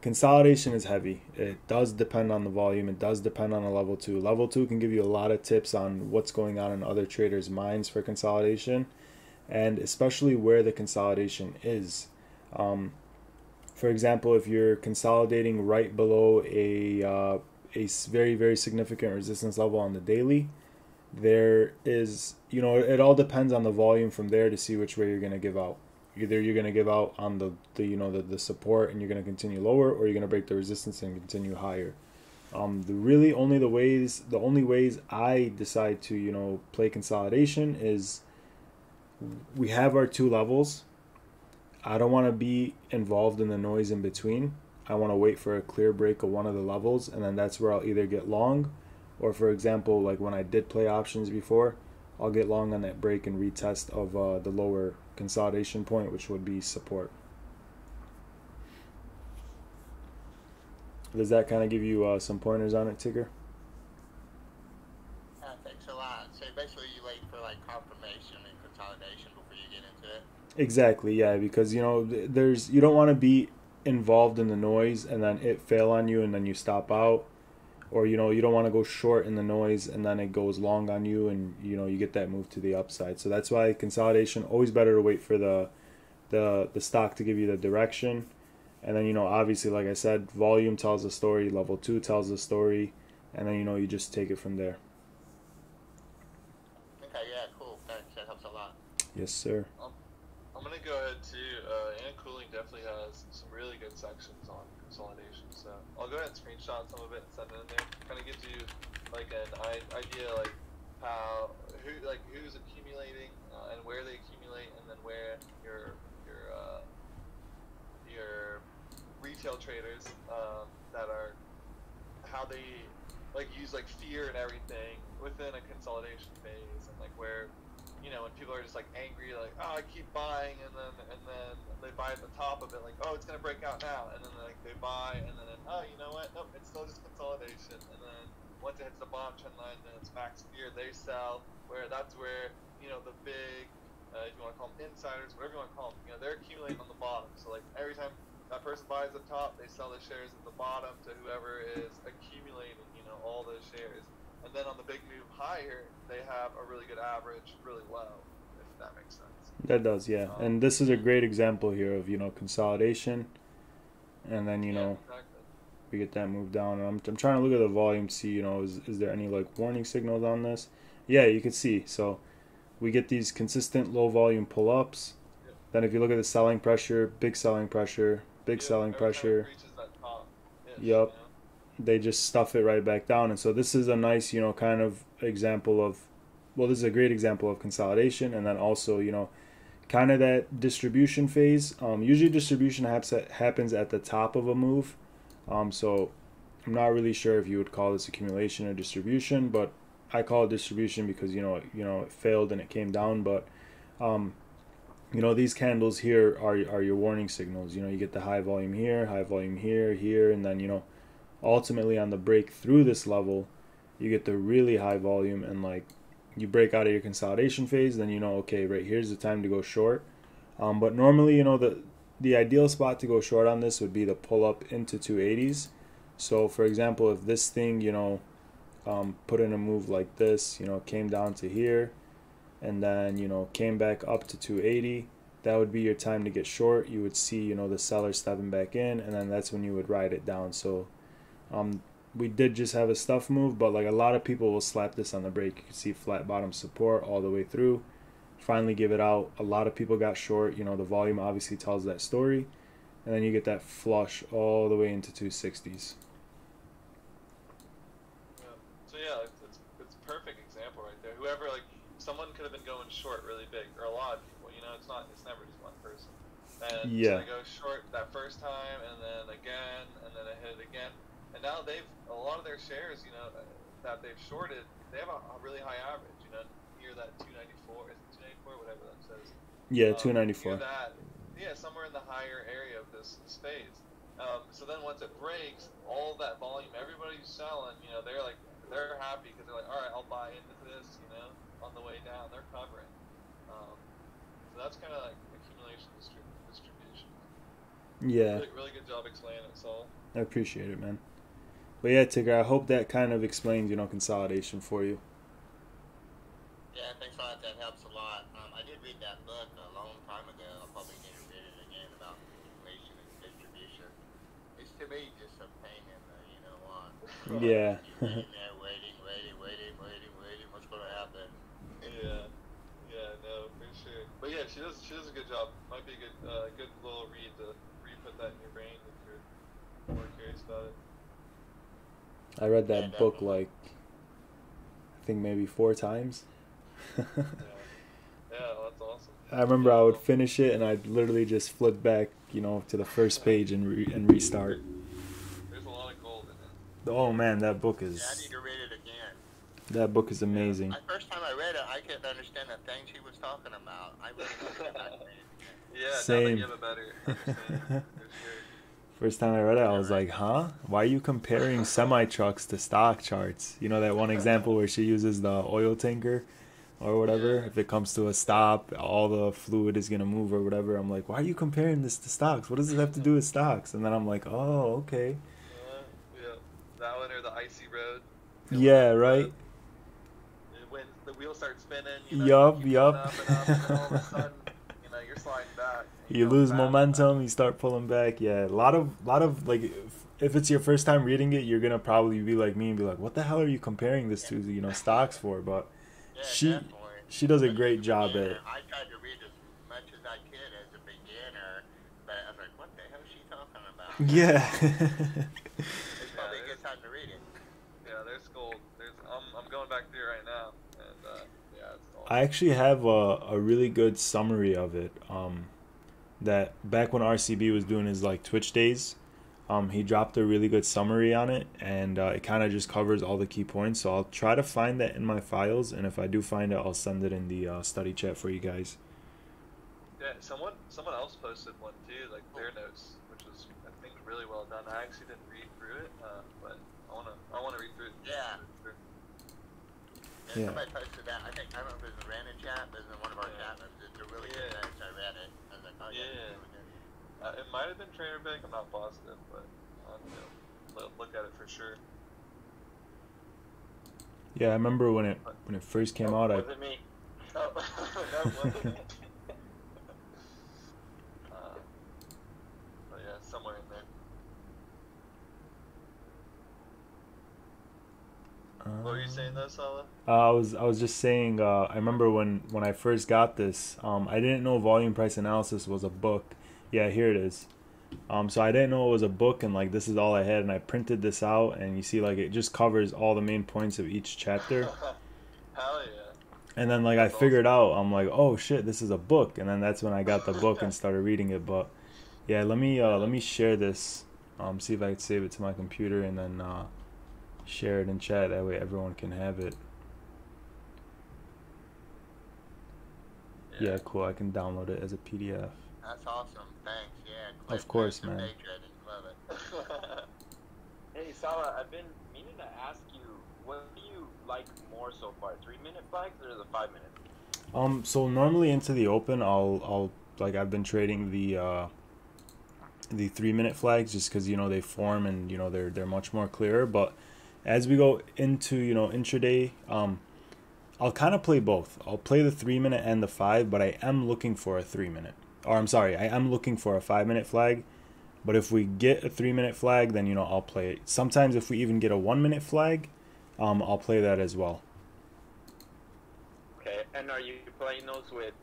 Consolidation is heavy. It does depend on the volume. It does depend on a level 2. Level 2 can give you a lot of tips on what's going on in other traders' minds for consolidation, and especially where the consolidation is. For example, if you're consolidating right below a very, very significant resistance level on the daily, there is, it all depends on the volume from there to see which way you're going to give out. Either you're going to give out on the support and you're going to continue lower, or you're going to break the resistance and continue higher. The only ways I decide to play consolidation is we have our 2 levels. I don't want to be involved in the noise in between. I want to wait for a clear break of one of the levels, and then that's where I'll either get long, or for example, like when I did play options before, I'll get long on that break and retest of the lower consolidation point, which would be support. Does that kind of give you some pointers on it, Tigger? Thanks a lot. So basically you wait for like confirmation and consolidation before you get into it? Exactly, yeah, because you don't want to be involved in the noise and then it fail on you and then you stop out, or you don't want to go short in the noise and then it goes long on you and you get that move to the upside. So that's why consolidation, always better to wait for the stock to give you the direction. And then obviously, like I said, volume tells a story, level 2 tells a story, and then you just take it from there. Okay, yeah, cool. Thanks. That helps a lot. Yes, sir. I'm gonna go ahead too. And Cooling definitely has some really good sections on consolidation, so I'll go ahead and screenshot some of it and send it in there. Kind of gives you like an idea, like who's accumulating and where they accumulate, and then where your retail traders that are how they like use like fear and everything within a consolidation phase, and like where when people are just like angry, like, oh, I keep buying, and then they buy at the top of it, like, oh, it's gonna break out now, and then like they buy, and then oh, you know what? Nope, it's still just consolidation, and then once it hits the bottom trend line, then it's max fear, they sell. That's where the big, if you want to call them insiders, whatever you want to call them, they're accumulating on the bottom. So like every time that person buys at the top, they sell the shares at the bottom to whoever is accumulating, all those shares. And then on the big move higher, they have a really good average really low, if that makes sense. That does, yeah. And this is a great example here of, consolidation. And then, exactly. we get that move down. And I'm trying to look at the volume, see, is there any, like, warning signals on this? Yeah, you can see. So we get these consistent low volume pull-ups. Yep. Then if you look at the selling pressure, big selling pressure, big selling pressure. Reaches that top. Yep. They just stuff it right back down. And so this is a nice, kind of example of, this is a great example of consolidation. And then also, kind of that distribution phase. Usually distribution happens at the top of a move. So I'm not really sure if you would call this accumulation or distribution, but I call it distribution because, it failed and it came down. But, these candles here are your warning signals. You get the high volume here, here, and then, ultimately on the break through this level, you get the really high volume, and like you break out of your consolidation phase, then okay, right here's the time to go short. But normally, the ideal spot to go short on this would be the pull up into 280s. So for example, if this thing put in a move like this, came down to here and then came back up to 280, that would be your time to get short. You would see the seller stepping back in, and then that's when you would ride it down. So we did just have a stuff move, but like a lot of people will slap this on the break. You can see flat bottom support all the way through, finally give it out. A lot of people got short. The volume obviously tells that story, and then you get that flush all the way into 260s. So yeah, it's for just one person. And so Yeah. they go short that first time, and then again, and then they hit it again. And now a lot of their shares, that they've shorted, they have a really high average, near that 294, is it 294, whatever that says. Yeah, Near 294. that, yeah, somewhere in the higher area of this phase. So then once it breaks, all that volume, everybody's selling, they're happy because they're like, all right, I'll buy into this, on the way down. They're covering. So that's kind of like accumulation distribution. Yeah, Really, really good job explaining it, Saul. I appreciate it, man. But yeah, Tigger, I hope that kind of explains, consolidation for you. Yeah, thanks a lot. That helps a lot. I did read that book a long time ago. I'll probably need to read it again about accumulation and distribution. It's to me just a pain in the what. Yeah. Sitting there waiting. What's going to happen? Yeah, no, for sure. But yeah, she does a good job. Might be a good little read to re-put that in your brain if you're more curious about it. I read that Yeah, book definitely. like, I think maybe 4 times. Yeah, well, that's awesome. I remember I would finish it and I'd literally just flip back, to the first page and restart. There's a lot of gold in it. Oh man, that book Yeah, I is need to read it again. amazing. The first time I read it, I couldn't understand the things he was talking about. I really want to go back and read it again. Yeah, Same. now that you have a better understanding, for sure. First time I read it, I was like, huh? Why are you comparing semi-trucks to stock charts? You know that one example where she uses the oil tanker or whatever? Yeah. If it comes to a stop, all the fluid is going to move or whatever. I'm like, why are you comparing this to stocks? What does this have to do with stocks? And then I'm like, oh, okay. Yeah. That one or the icy road. Yeah, right? When the wheels start spinning, Yup. you keep going up and up, and then all of a sudden, you're sliding back. You lose momentum, you start pulling back. Yeah, a lot of like, if it's your first time reading it, you're gonna probably be like me and be like, what the hell are you comparing this to, stocks for? But Yeah, definitely. she does a As great a job at beginner, it. I tried to read as much as I could as a beginner, but I was like, what the hell is she talking about? Yeah. It's probably a good time to read it. Yeah, there's gold. I'm going back through it right now, and yeah, it's gold. I actually have a really good summary of it. That back when RCB was doing his like Twitch days, he dropped a really good summary on it, and it kind of just covers all the key points. So I'll try to find that in my files, and if I do find it, I'll send it in the study chat for you guys. Yeah, someone else posted one too, like their notes, which was I think really well done. I actually didn't read through it, but I wanna read through it. Yeah. Yeah. Somebody posted that. I don't know if it was a random chat, but it was in one of our chat rooms. It's a really good notes. I read it. I was like, oh yeah. Yeah. Really good. It might have been Trainer Big. I'm not positive, but I'll look at it for sure. Yeah, I remember when it first came out. Wasn't me. Oh, that wasn't me. But yeah, somewhere in there. What were you saying though, Sala? I was just saying. I remember when I first got this. I didn't know volume price analysis was a book. Yeah, here it is. So I didn't know it was a book, and like this is all I had, and I printed this out, and you see like it just covers all the main points of each chapter. Hell yeah. And then like That's I figured out, I'm like, oh shit, this is a book, and then that's when I got the book and started reading it. But yeah, let me share this. See if I can save it to my computer and then share it in chat. That way everyone can have it. Yeah, cool. I can download it as a PDF. That's awesome. Thanks. Yeah. Of course, Some man. day trading. Love it. Hey Sala, I've been meaning to ask you, what do you like more so far, 3-minute flags or the 5-minute? So normally into the open, I'll like I've been trading the 3-minute flags just because they form and they're much more clearer. But as we go into intraday, I'll kind of play both. I'll play the 3-minute and the 5, but I am looking for a 3-minute. Or I'm sorry, I am looking for a 5-minute flag. But if we get a 3-minute flag, then I'll play it. Sometimes if we even get a 1-minute flag, I'll play that as well. Okay, and are you playing those with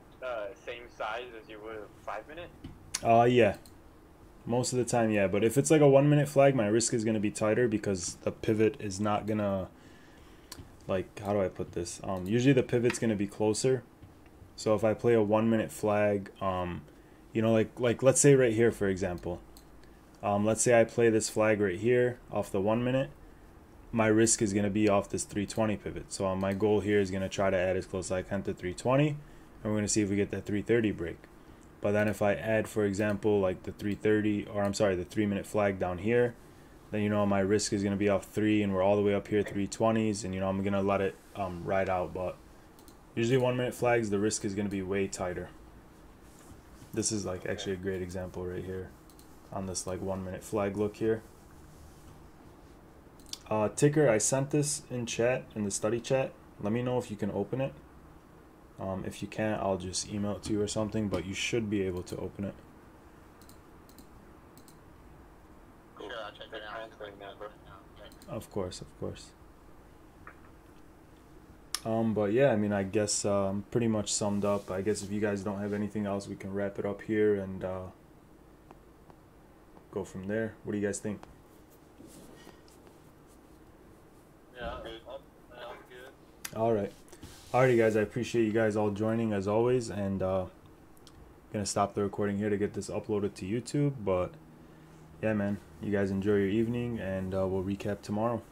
same size as you would a 5-minute? Yeah. Most of the time, yeah. But if it's like a 1-minute flag, my risk is going to be tighter because the pivot is not going to, like, how do I put this? Usually the pivot's going to be closer. So if I play a 1 minute flag, you know, like let's say right here, for example, let's say I play this flag right here off the 1 minute, my risk is going to be off this 320 pivot. So my goal here is going to try to add as close as I can to 320, and we're going to see if we get that 330 break. But then if I add, for example, like the 330, or I'm sorry, the 3 minute flag down here, then, you know, my risk is going to be off 3, and we're all the way up here 320s, and, you know, I'm going to let it ride out. But usually 1 minute flags, the risk is going to be way tighter. This is like actually a great example right here on this like 1 minute flag look here. Ticker, I sent this in chat, in the study chat. Let me know if you can open it. If you can't, I'll just email it to you or something, but you should be able to open it. Sure, I'll check it out. Of course, of course. But yeah, I mean, I guess pretty much summed up. I guess if you guys don't have anything else, we can wrap it up here and go from there. What do you guys think? Yeah, I'm good. All right. Alrighty, guys. I appreciate you guys all joining as always, and gonna stop the recording here to get this uploaded to YouTube. But yeah, man, you guys enjoy your evening, and we'll recap tomorrow.